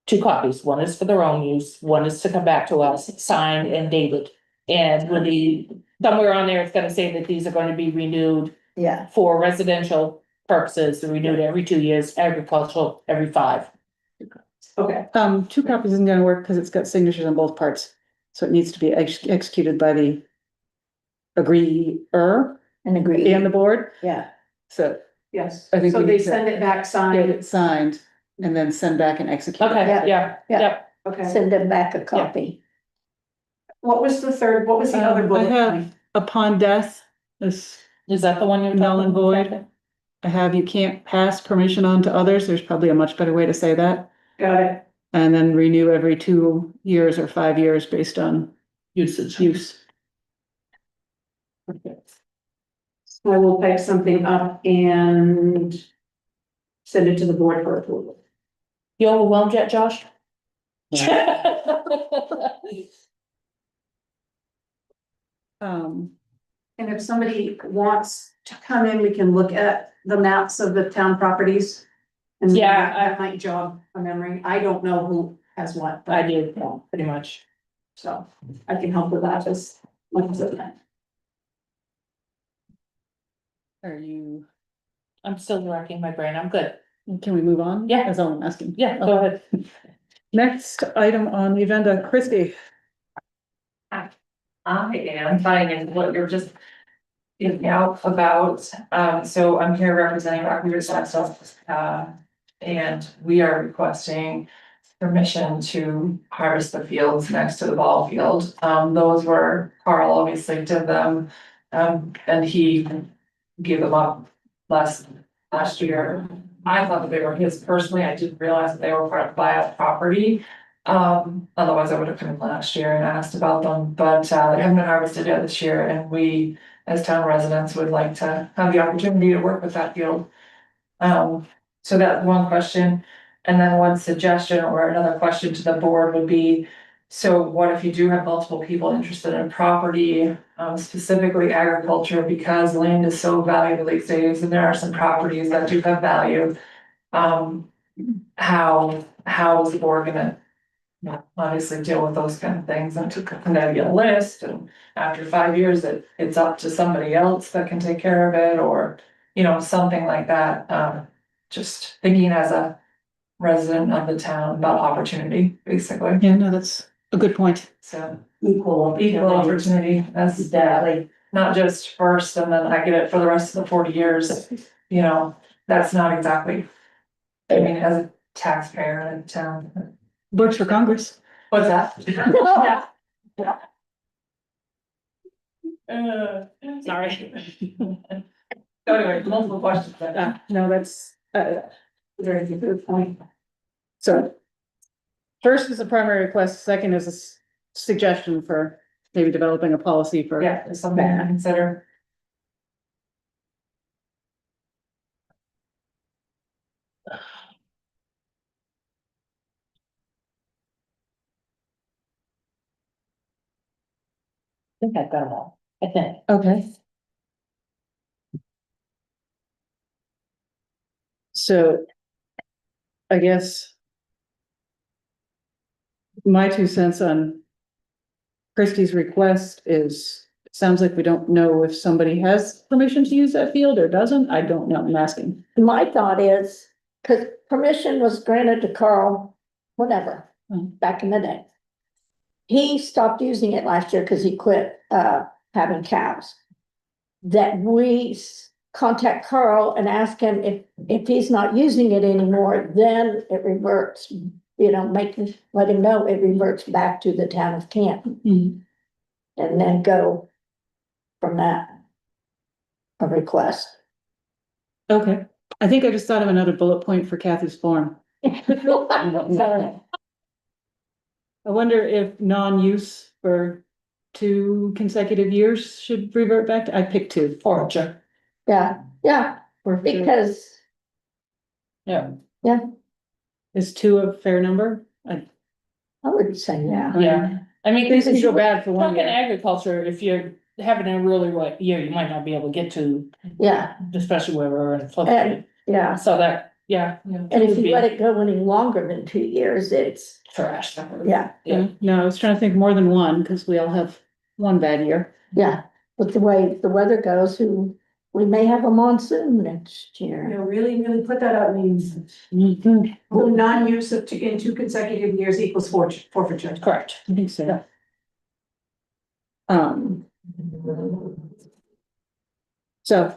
2 copies, one is for their own use, one is to come back to us, signed and dated. And when somewhere on there, it's gonna say that these are gonna be renewed yeah, for residential purposes, they're renewed every 2 years, agricultural every 5. Okay, 2 copies isn't gonna work because it's got signatures on both parts, so it needs to be executed by the agreeer and agree, and the board, yeah, so yes, I think so we they need to send it back get signed, it signed and then send back and execute. Okay, Yeah. yeah, Yeah. yep. okay. send them back a copy. What was the third, what was the other I bullet have point? upon death, this, Is that the one you're Null talking and about? void. I have you can't pass permission on to others, there's probably a much better way to say that. Got it, And then renew every 2 years or 5 years based on Usage. use. I will type something up and send it to the board for approval. You overwhelmed yet, Josh? Um, And if somebody wants to come in, we can look at the maps of the town properties. And Yeah, that might jog a memory, I don't know who has what, I but, do, yeah, pretty much. so I can help with that as much as I can. are you, I'm still racking my brain, I'm good. can we move on? Yeah. That's all I'm asking. Yeah, go ahead. Next item on the agenda, Christie. I am finding what you're just speaking out about, so I'm here representing our resources, and we are requesting permission to harvest the fields next to the ball field. Those were, Carl obviously did them, and he gave them up last year. I thought that they were his personally, I didn't realize that they were part of buyout property. Otherwise I would have come in last year and asked about them, but they haven't been harvested yet this year, and we, as town residents, would like to have the opportunity to work with that field. So that's one question, and then one suggestion or another question to the board would be, so what if you do have multiple people interested in property, specifically agriculture, because land is so valuable these days, and there are some properties that do have value. How is the board gonna obviously deal with those kind of things and to kind of get a list, and after 5 years, it's up to somebody else that can take care of it, or, something like that. Just thinking as a resident of the town about opportunity, basically, Yeah, no, that's a good point. so. Equal Equal opportunity, that's Exactly. not just first and then I get it for the rest of the 40 years, that's not exactly. I mean, as a taxpayer in town, Works for Congress. what's that? Sorry. So anyway, multiple questions. No, that's, Very good point. so. First is a primary request, second is a suggestion for maybe developing a policy for. Yeah, it's something to consider. I think I've got them all, I think. Okay. So. I guess. My 2 cents on. Christie's request is, it sounds like we don't know if somebody has permission to use that field or doesn't. I don't know, I'm asking. My thought is, because permission was granted to Carl, whenever, back in the day. He stopped using it last year because he quit having cows. That we contact Carl and ask him if he's not using it anymore, then it reverts, let him know it reverts back to the town of Canton. And then go from that. A request. Okay, I think I just thought of another bullet point for Kathy's form. I wonder if non-use for 2 consecutive years should revert back to, I picked 2. Forfeiture. Yeah, because, Yeah. Is 2 a fair number? I would say, yeah. Yeah, I mean, Things can because go you bad for one talking year. agriculture, if you're having a really wet year, you might not be able to get to, Yeah, especially where we're in flood. and, yeah, So that, yeah. and if you let it go any longer than 2 years, it's, Trash. yeah, No, I was trying to think more than one, because we all have one bad year. yeah. With the way the weather goes, we may have a monsoon next year. Really, really put that out means non-use in 2 consecutive years equals forfeiture. Correct. I think so. So.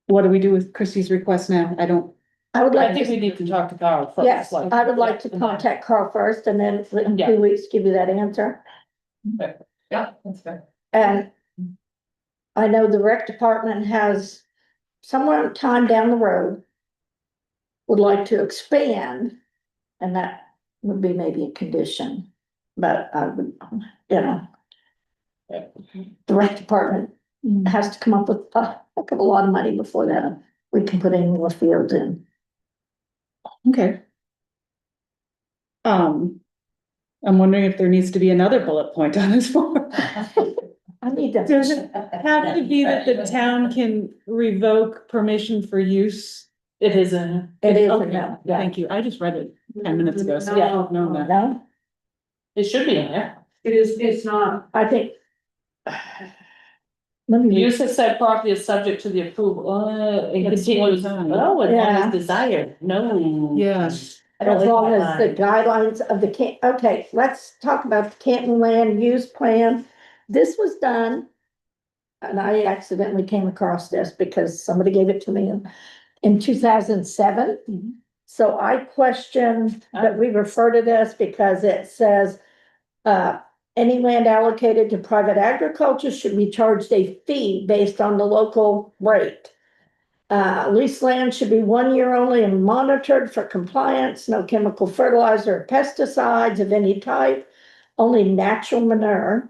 What do we do with Christie's request now? I don't. I would I like think to, we need to talk to Carl first. yes, like- I would like to contact Carl first and then in Yeah. 2 weeks give you that answer. Yeah, that's fair. And I know the rec department has somewhere time down the road would like to expand, and that would be maybe a condition, but I would, the rec department has to come up with a heck of a lot of money before that we can put any more fields in. Okay. I'm wondering if there needs to be another bullet point on this form. I need to. Does it have to be that the town can revoke permission for use? It isn't. It is, Okay, no, thank you. I just read it 10 minutes ago, so No, I don't know that. no, It should be in there. It's not. I think. Let me. read. Use of said property is subject to the approval, and It's continues, all the time. oh, and Yeah. as desired, no. Yeah. I don't As like long that as the line. guidelines of the okay, let's talk about the Canton Land Use Plan. This was done. And I accidentally came across this because somebody gave it to me in 2007. So I question that we refer to this because it says, any land allocated to private agriculture should be charged a fee based on the local rate. Leased land should be 1 year only and monitored for compliance, no chemical fertilizer or pesticides of any type, only natural manure.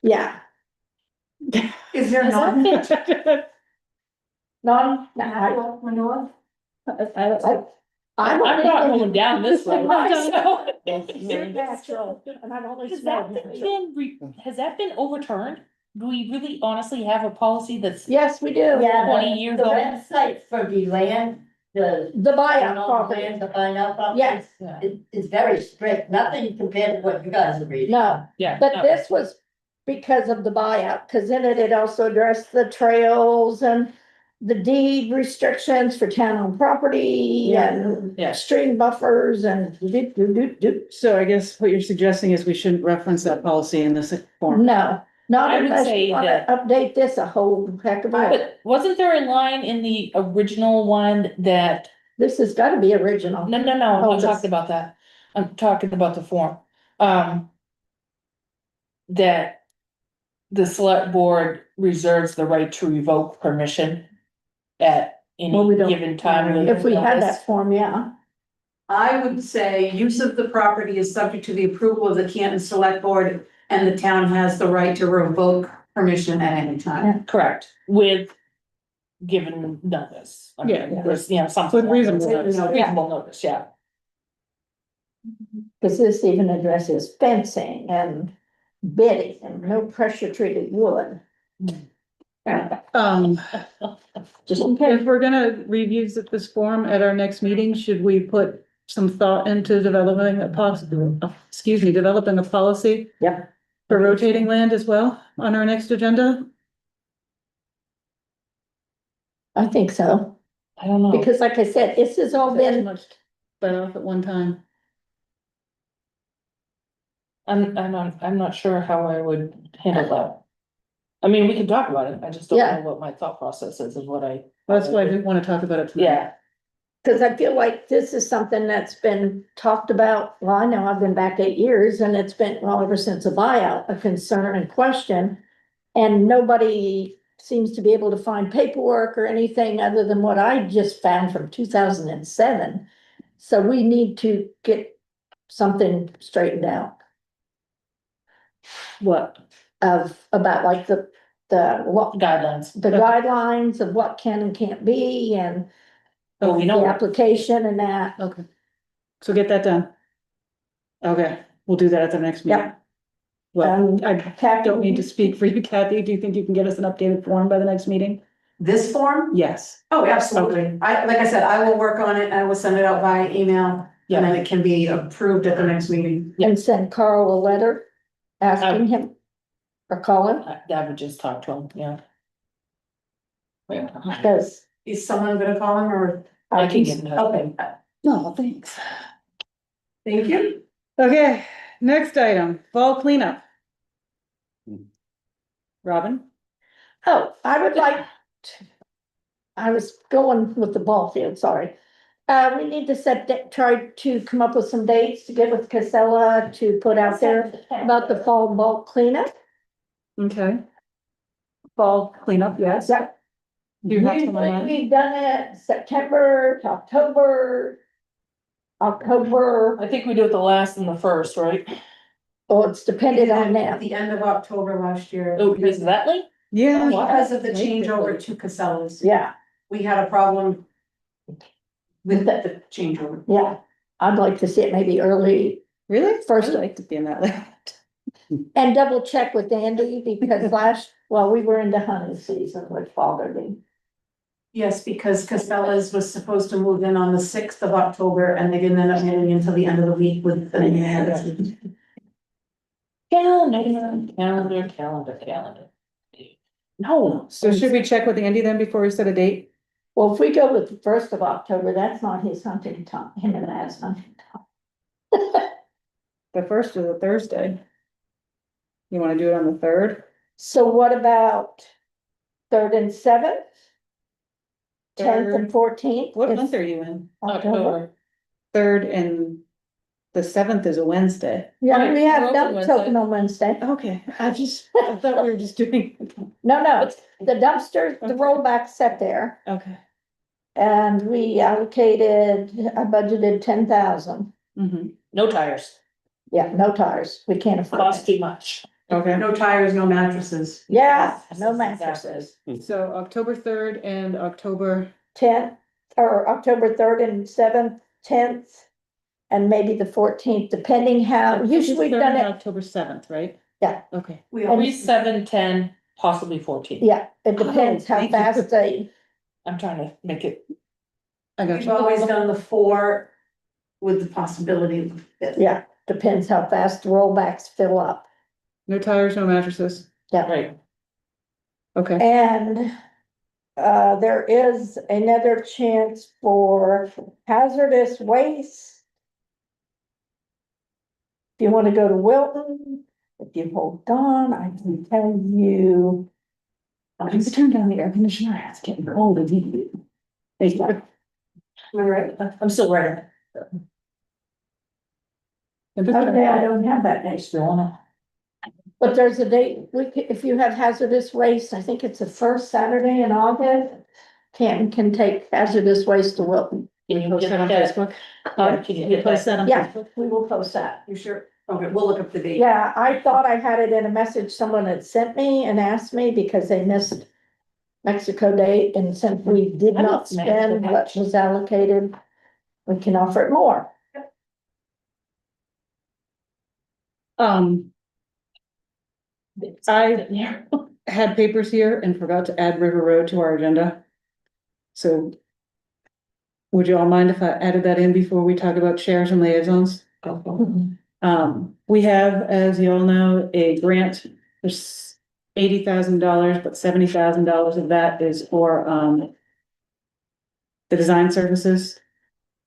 Yeah. Is there Has that not? been- Non-natural manure? I'm not going down this road. so. They're natural, and I've only Has smelled that natural. been, has that been overturned? Do we really honestly have a policy that's Yes, we do. 20 years The old? website for the land The buyout property. Plans to find out property? Yes, Yeah. It's very strict, nothing compared to what you guys are reading. no, Yeah. but this was because of the buyout, because in it also addressed the trails and the deed restrictions for town-owned property and Yeah. stream buffers and do. So I guess what you're suggesting is we shouldn't reference that policy in this form. No, not I would unless say you wanna that- update this a whole heck of a lot. But wasn't there a line in the original one that, This has gotta be original. no, I'm Oh, not this- talking about that. I'm talking about the form. That the select board reserves the right to revoke permission at Well, we any don't- given time. with If we had notice. that form, yeah. I would say use of the property is subject to the approval of the Canton Select Board, and the town has the right to revoke permission at any time. Correct, with given notice. I mean, Yeah. there's, you know, something. With reasonable notice. notice. Reasonable notice, yeah. Cause this even addresses fencing and bidding and no pressure treated wood. Just in case. If we're gonna revisit this form at our next meeting, should we put some thought into developing developing a policy? Yep. For rotating land as well on our next agenda? I think so, I don't know. because like I said, this has all Is that too been, much bite off at one time? I'm not sure how I would handle that. I mean, we can talk about it, I just don't Yeah. know what my thought process is and what I. That's why I didn't wanna talk about it tonight. Yeah, cause I feel like this is something that's been talked about, well, I know I've been back 8 years and it's been, well, ever since a buyout, a concern and question. And nobody seems to be able to find paperwork or anything other than what I just found from 2007. So we need to get something straightened out What? about like the guidelines. the guidelines of what can and can't be and Oh, we the know. application and that. Okay. So get that done. Okay, we'll do that at the next meeting. Yep. Well, I Kathy, don't need to speak for you, Kathy. Do you think you can get us an updated form by the next meeting? This form? Yes. Oh, absolutely. Like I said, I will work on it. I will send it out via email, and then it can be approved at the next meeting. and send Carl a letter asking him or call him, I would just talk to him, yeah. because Is someone gonna call him or? I can get in touch. Okay, No, thanks. thank you. Okay, next item, fall cleanup. Robin? oh, I would like. I was going with the ball field, sorry. We need to try to come up with some dates to get with Casella to put out there about the fall bulk cleanup. Okay. Fall cleanup, yes. Yeah. Do you have some in Usually mind? we've done it September to October. October, I think we do it the last and the first, right? oh, it's dependent on At them. the end of October last year. Oh, is that late? Yeah. Because of the changeover to Casellas. Yeah, We had a problem with the changeover. yeah. I'd like to see it maybe early Really? First- I'd like to be in that late. and double check with Andy because we were into hunting season, which bothered me. Yes, because Casellas was supposed to move in on the 6th of October and they didn't end up moving until the end of the week with the. Calendar. No. So should we check with Andy then before we set a date? Well, if we go with the 1st of October, that's not his hunting time, him and that's hunting time. The first is a Thursday. You wanna do it on the third? So what about 3rd and 7th? 10th and 14th? What month are you in? October. Third and the seventh is a Wednesday. Yeah, Right, we we're have open dump Wednesday. toting on Wednesday. Okay, I thought we were just doing, No, the dumpster, the rollback set there. okay. And we allocated, I budgeted 10,000. Mm-hmm. No tires, Yeah, no tires. We can't afford cost it. too much. Okay, No tires, no mattresses. Yeah, no Exactly. mattresses. so October third and October, 10th, or October 3rd and 7th, 10th, and maybe the 14th, depending how, usually we've done it, October seventh, right? Yeah. Okay. We And- always, 3, 7, 10, possibly 14. yeah, it depends how thank you. fast they, I'm trying to make it I got We've you. always done the 4 with the possibility of the 5th. Yeah, depends how fast the rollbacks fill up. No tires, no mattresses. Yeah, Right, Okay. and there is another chance for hazardous waste. If you want to go to Wilton, if you hold on, I can tell you. I need to turn down the air conditioner. It's getting cold in here. Thank you. Am I right? I'm still writing. Okay, I don't have that next one. But there's a date, if you have hazardous waste, I think it's the first Saturday in August. Canton can take hazardous waste to Wilton. Can you Post get that on that? Facebook? Can you You get post that? that on Yeah, Facebook? we will post that. You sure? Okay, we'll look up the date. Yeah, I thought I had it in a message someone had sent me and asked me because they missed Mexico date, and since we did I not love Mexico spend Day. what was allocated, we can offer it more. I had papers here and forgot to add River Road to our agenda. So would you all mind if I added that in before we talk about chairs and liaisons? We have, as you all know, a grant, there's $80,000, but $70,000 of that is for, the design services.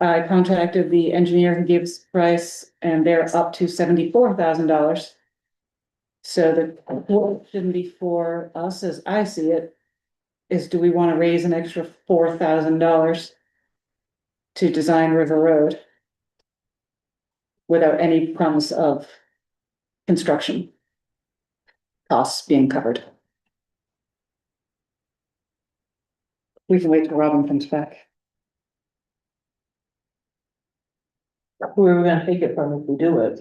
I contacted the engineer who gives price, and they're up to $74,000. So the quote shouldn't be for us, as I see it, is do we want to raise an extra $4,000 to design River Road without any promise of construction costs being covered? We can wait till Robin comes back. Where are we gonna take it from if we do it?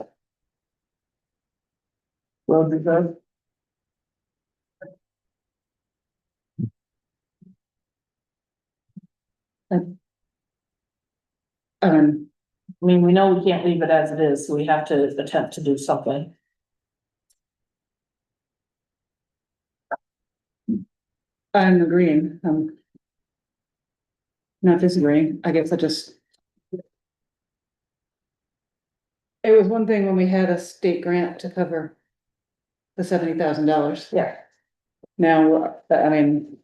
Road reserve? Um, I mean, we know we can't leave it as it is, so we have to attempt to do something. I'm agreeing, not disagreeing, I guess I just. It was one thing when we had a state grant to cover the $70,000. Yeah. Now, I mean.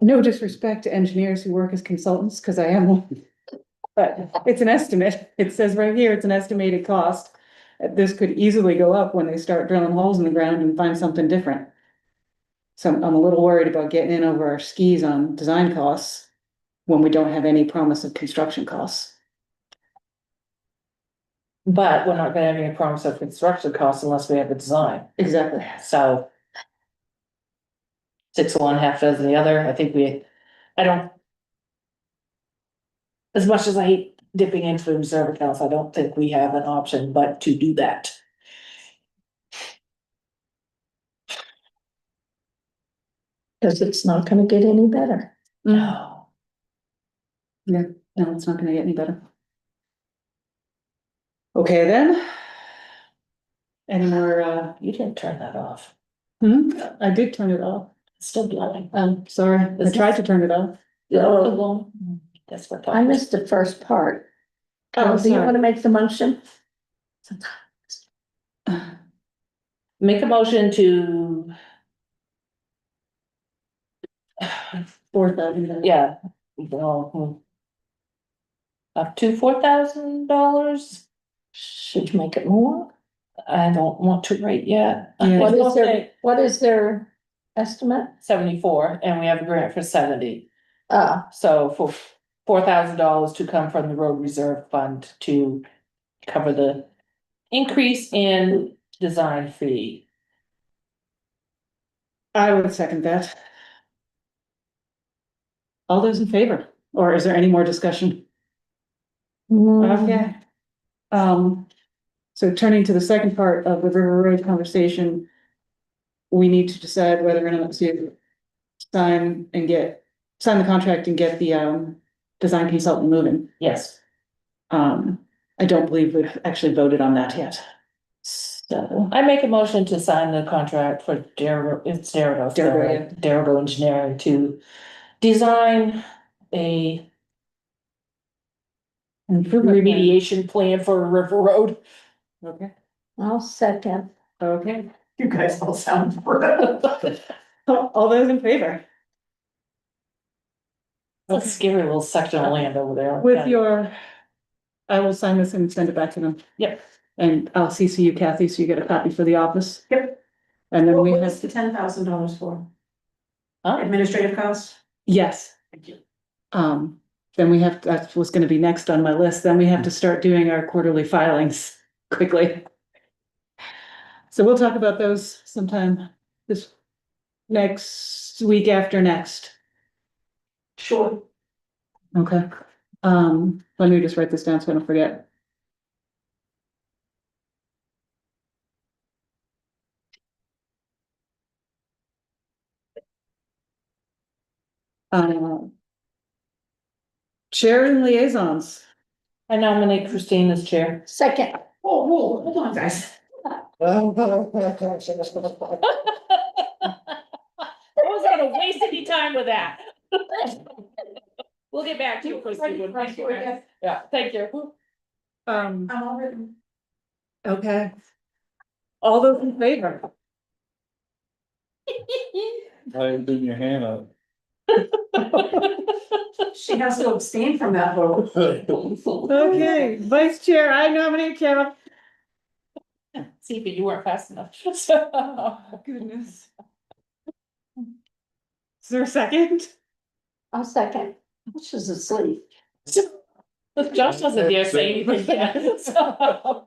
No disrespect to engineers who work as consultants, because I am one. But it's an estimate. It says right here, it's an estimated cost. This could easily go up when they start drilling holes in the ground and find something different. So I'm a little worried about getting in over our skis on design costs when we don't have any promise of construction costs. But we're not gonna have any promise of construction costs unless we have the design, Exactly. so. 6 of one, half dozen the other, I don't. As much as I hate dipping into the reserve accounts, I don't think we have an option but to do that. Cause it's not gonna get any better. No. No, it's not gonna get any better. Okay, then. Any more, You didn't turn that off, I did turn it off. it's still blowing. Sorry, I tried to turn it off. Oh. That's what. I missed the first part. Oh, Do you sorry. wanna make the motion? Make a motion to. $4,000. Yeah. Up to $4,000, Should you make it more? I don't want to write yet. Yeah. What is their estimate? 74, and we have a grant for 70, Uh, so for $4,000 to come from the road reserve fund to cover the increase in design fee. I would second that. All those in favor, or is there any more discussion? Okay. So turning to the second part of the River Road conversation. We need to decide whether or not to sign the contract and get the design consultant moving. Yes, I don't believe we've actually voted on that yet. So, I make a motion to sign the contract for Derigo, it's Derigo, Derigo, sorry, Derigo Engineering to design a Improvement plan. remediation plan for River Road. Okay, I'll second. okay. You guys all sound. All those in favor? It's a scary little section of land over there. With your, I will sign this and send it back to them. Yep. And I'll CC you, Kathy, so you get a copy for the office. Yep. And then we What is have, the $10,000 for? Huh? Administrative costs? yes, Thank you. then we have, that was gonna be next on my list, then we have to start doing our quarterly filings quickly. So we'll talk about those sometime this next week after next. Sure. Okay, let me just write this down so I don't forget. Chair and liaisons. I nominate Christine as chair. Second. Whoa, hold on, guys. I wasn't gonna waste any time with that. We'll get back to you, Christine. Yeah, thank you. Um, I'm all written. okay. All those in favor? Why you doing your hand up? She has to abstain from that vote. Okay, vice chair, I nominate Carol. See, but you weren't fast enough. Goodness. Is there a second? I'll second. She's asleep. Josh doesn't dare say anything yet, so.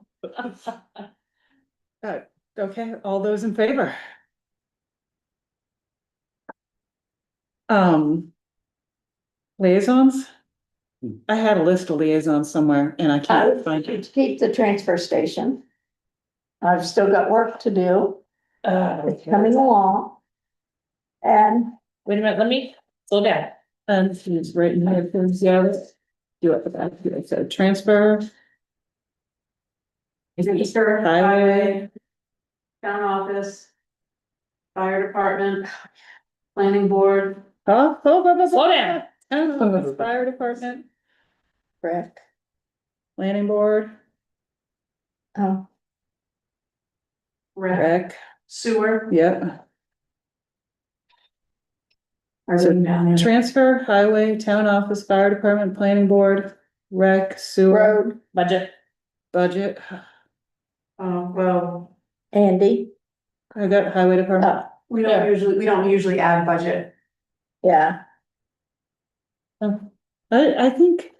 Okay, all those in favor? Liaisons? I had a list of liaisons somewhere and I I can't would find it. keep the transfer station. I've still got work to do. It's coming along. And Wait a minute, let me slow down. And she's right in here, because, yeah, let's do it for that, so transfer, Easter, highway, town office, fire department, planning board, Slow down. Fire department, Rick, planning board, oh, rec, rec, sewer. yep. Are written down there. Transfer, highway, town office, fire department, planning board, rec, sewer, road, Budget. budget. Well, Andy, I got highway department. we Yeah. we don't usually add budget. yeah, I think,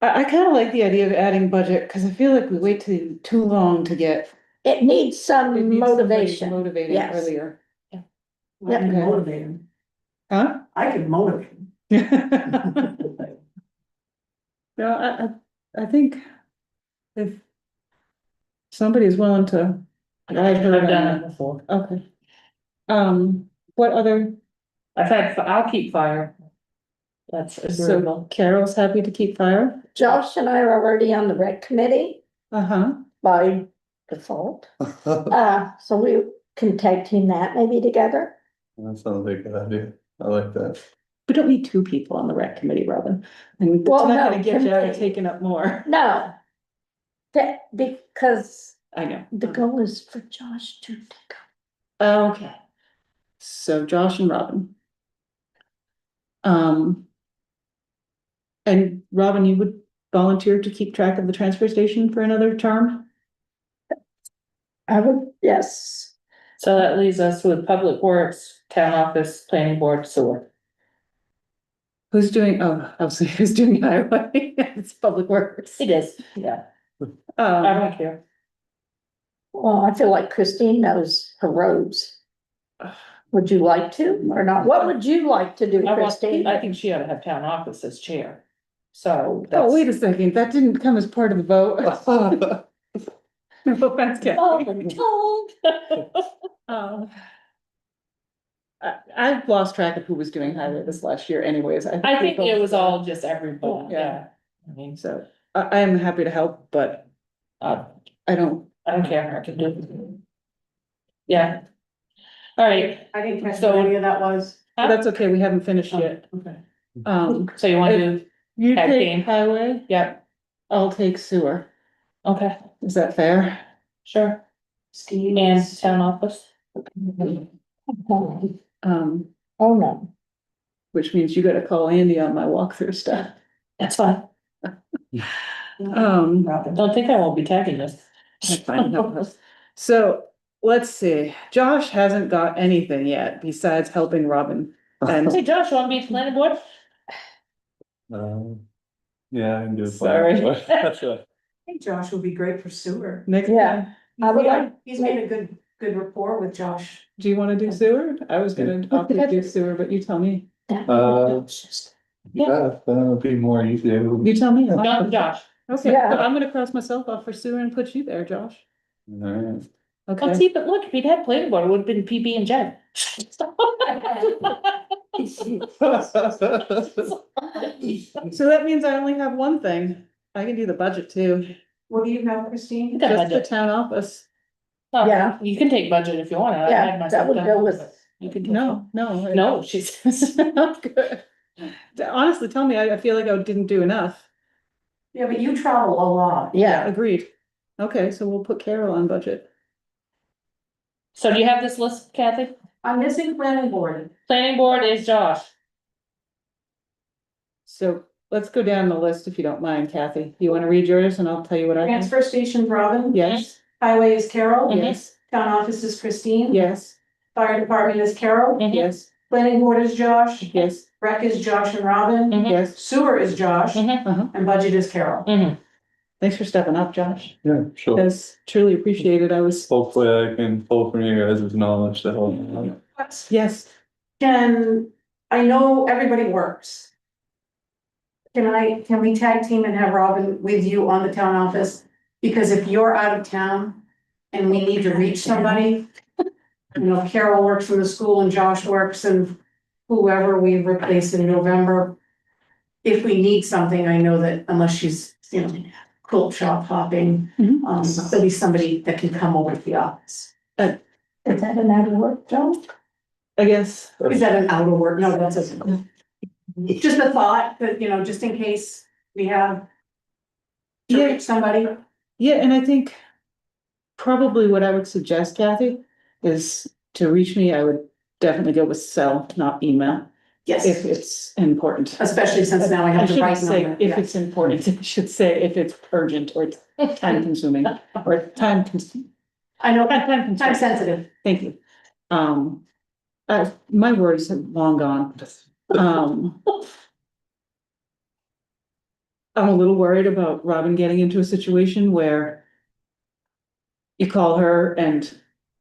I kind of like the idea of adding budget, because I feel like we wait too long to get. it needs it some needs somebody motivation. Motivating Yes. earlier. I can Okay. motivate him. Huh? I can motivate him. No, I think if somebody is willing to. guide her I've done on it before. that. Okay. What other, I'll keep fire. That's so agreeable. Carol's happy to keep fire? Josh and I are already on the rec committee Uh-huh. by default. So we can tag team that maybe together. That sounds like a good idea. I like that. We don't need two people on the rec committee, Robin. And it's Well, not no, gonna get you out of committee. taking up more. No. That, because I know. the goal is for Josh to take Okay. So Josh and Robin. And Robin, you would volunteer to keep track of the transfer station for another term? I would, yes. So that leaves us with public works, town office, planning board, sewer. Who's doing, oh, I was saying, who's doing highway? It's public works. It is, yeah. I Um, don't care. Well, I feel like Christine knows her roads. Would you like to or not? What would you like to do, Christine? I think she ought to have town office as chair. So. oh, wait a second, that didn't come as part of the vote. No offense, Kathy. Um, I've lost track of who was doing highway this last year anyways. I think it was all just everybody, Yeah. yeah. I mean, So I am happy to help, but uh, I don't, I don't care, I can do it. Yeah. All right, I didn't catch So- what any of that was. but that's okay, we haven't finished yet. Okay. So you wanna do, you tag take team. highway, yeah, I'll take sewer. okay, Is that fair? sure. Steve. And town office? Um, Oh, no. which means you gotta call Andy on my walkthrough stuff. That's fine. Don't think I won't be tagging this. That's fine, no. So, let's see, Josh hasn't got anything yet besides helping Robin. Hey And Josh, you wanna be planning board? Yeah, I can do it. Sorry. I think Josh would be great for sewer. next Yeah. time, I would like- He's made a good rapport with Josh. do you wanna do sewer? I was gonna offer to do sewer, but you tell me. Yeah, that'll be more easier. You tell me. No, Josh. Okay, Yeah. so I'm gonna cross myself off for sewer and put you there, Josh. Alright. Well, Okay, see, but look, if we'd had planning board, it would have been PB and Jen. so that means I only have one thing. I can do the budget too, What do you have, Christine? Got just the budget. town office. Oh, Yeah. You can take budget if you want. I Yeah, had that myself would done. go with- You can. take No, no. it. No, she's. It's not good. Honestly, tell me, I feel like I didn't do enough. Yeah, but you travel a lot. Yeah, Agreed. Okay, so we'll put Carol on budget. So do you have this list, Kathy? I'm missing planning board. Planning board is Josh. So let's go down the list if you don't mind, Kathy. You wanna read yours and I'll tell you what I think? Transfer station, Robin. Yes, Highway is Carol. yes, Town office is Christine. yes, Fire department is Carol. Mhm. yes, Planning board is Josh. yes, Rec is Josh and Robin. Mhm. yes. Sewer is Josh. Mhm. Uh-huh. And budget is Carol. Mhm. Thanks for stepping up, Josh. Yeah, sure. That's truly appreciated. I was, Hopefully I can pull from you guys' knowledge to help me out. yes, I know everybody works. Can we tag team and have Robin with you on the town office? Because if you're out of town and we need to reach somebody. You know, Carol works in the school and Josh works and whoever we replace in November. If we need something, I know that unless she's, you know, quilt shop hopping, Mhm. there'll be somebody that can come over to the office. is that an out of work, Joe? I guess. Is that an out of work? No, that's a. Just a thought that, you know, just in case we have. To Yeah. reach somebody. Yeah, and I think probably what I would suggest, Kathy, is to reach me, I would definitely go with cell, not email, if Yes, it's important. especially since now I have the shouldn't right say number. if Yeah. it's important, I should say if it's urgent or it's time consuming or time I know, time time consuming. sensitive. Thank you. My words have long gone. Um. I'm a little worried about Robin getting into a situation where you call her and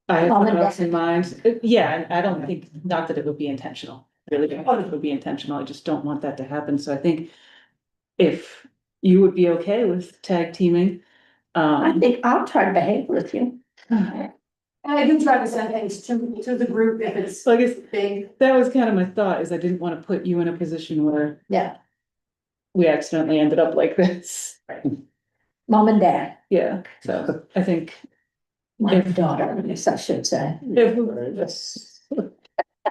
I have Mom and someone else Dad. in mind. Yeah, and I don't think, not that it would be intentional, really don't think it would be intentional. I just don't want that to happen. So I think if you would be okay with tag teaming, I think I'll try to behave with you. And I do try to send things to the group if it's so I guess big. that was kind of my thought, is I didn't want to put you in a position where Yeah, we accidentally ended up like this. mom and dad, Yeah, so I think my daughter, I guess I should say. if.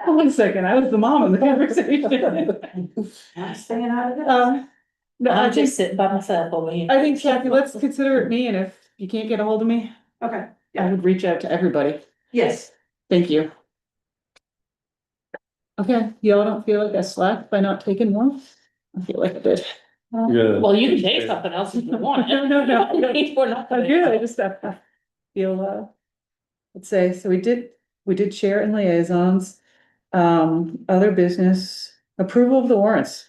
One second, I was the mom in the conversation. I'm staying out of it. No, I I'm think, just sitting by myself over here. I think Kathy, let's consider it me, and if you can't get a hold of me, Okay, I would reach out to everybody. yes. Thank you. Okay, y'all don't feel like I slacked by not taking one? I feel like I did. Yeah. Well, you can take something else if you want. No, no, no. We're not. I'm good, I just feel, let's say, so we did share and liaisons. Other business, approval of the warrants.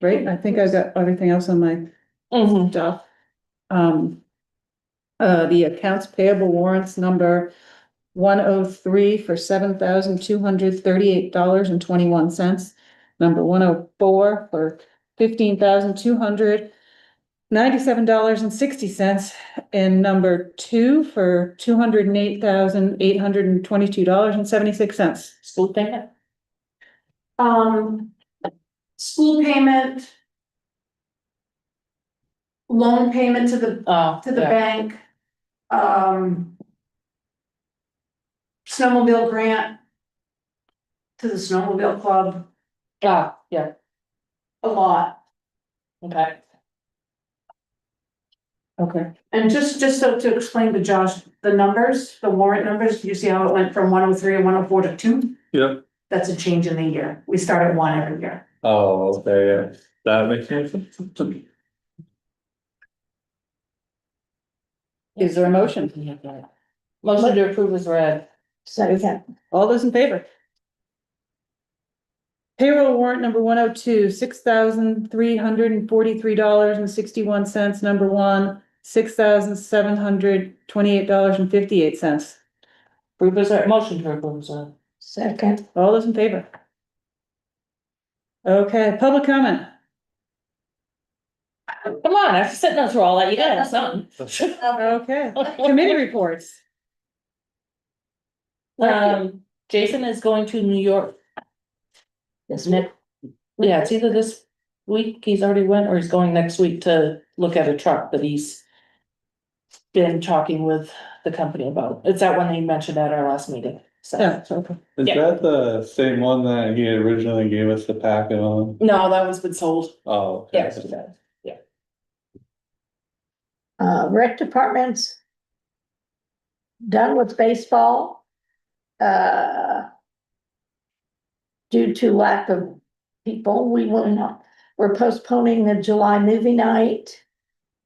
Right, I think I've got everything else on my Mhm. stuff. The accounts payable warrants number 103 for $7,238.21. Number 104 for $15,297.60, and number 2 for $208,822.76. School payment? School payment. Loan payment to the Oh. yeah. bank. Snowmobile grant. to the snowmobile club Yeah, a lot. okay. Okay. And just so to explain to Josh, the numbers, the warrant numbers, you see how it went from 103 and 104 to 2? Yep. That's a change in the year. We start at 1 every year. Oh, okay, yeah, that makes sense to me. Is there a motion? Motion to approve is read. Second, All those in favor? Payroll warrant number 102, $6,343.61, number one, $6,728.58. Approve is read, motion to approve is read. second, All those in favor? Okay, public comment. Come on, after sitting there through all that, you gotta have something. Okay, committee reports. Jason is going to New York. isn't it? Yeah, it's either this week, he's already went, or he's going next week to look at a truck that he's been talking with the company about. It's that one that you mentioned at our last meeting, so. Yeah, okay. Is Yeah. that the same one that he originally gave us the packet on? No, that one's been sold. Oh. okay. Yeah, it's too bad. Rec departments. Done with baseball. Due to lack of people, we will not, we're postponing the July movie night.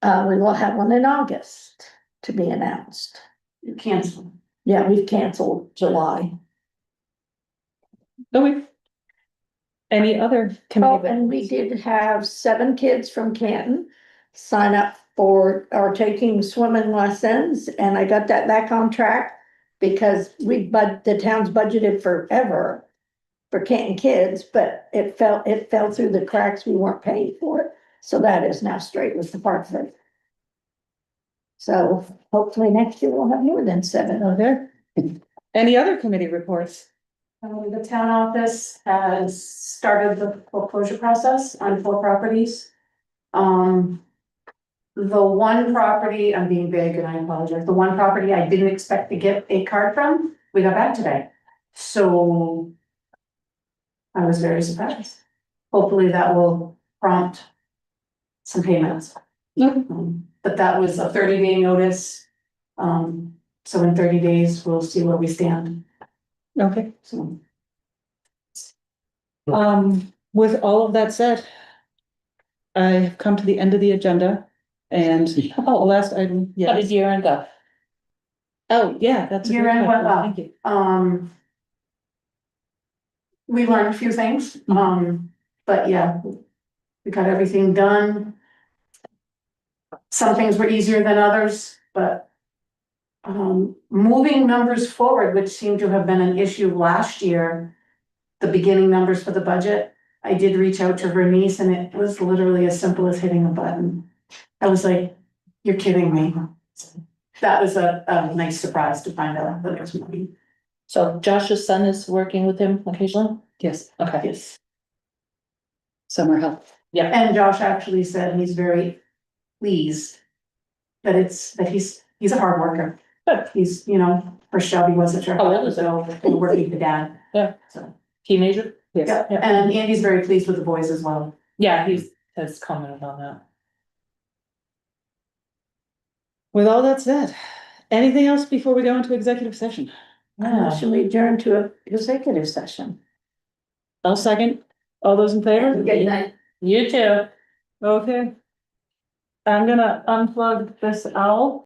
We will have one in August to be announced. You cancel. Yeah, we've canceled July. Okay. Any other Oh, committee? and we did have 7 kids from Canton sign up for, or taking swimming lessons, and I got that back on track. Because the town's budgeted forever for Canton kids, but it fell through the cracks, we weren't paying for it. So that is now straight with the Hartford. So hopefully next year we'll have more than 7. Okay. Any other committee reports? The town office has started the foreclosure process on 4 properties. The one property, I'm being vague and I apologize, the one property I didn't expect to get a card from, we got back today. So I was very surprised. Hopefully that will prompt some payments. But that was a 30-day notice. So in 30 days, we'll see where we stand. Okay. So With all of that said, I have come to the end of the agenda and the last item, How did yes. year end go? Oh, yeah, that's. a good Year-end went question. well. Thank you. We learned a few things, but yeah, we got everything done. Some things were easier than others, but moving numbers forward, which seemed to have been an issue last year, the beginning numbers for the budget, I did reach out to Bernice and it was literally as simple as hitting a button. I was like, you're kidding me. That was a nice surprise to find out the next morning. So Josh's son is working with him occasionally? Yes, Okay, Yes. summer help. yeah, And Josh actually said he's very pleased that he's a hard worker. Good. He's, first job he wasn't sure. How old is he? So we're working with dad. Yeah. So, teenager? Yes. yeah, and Andy's very pleased with the boys as well. Yeah, he has commented on that. With all that said, anything else before we go into executive session? Should we adjourn to a executive session? I'll second. All those in favor? Good night. You too. Okay. I'm gonna unplug this owl.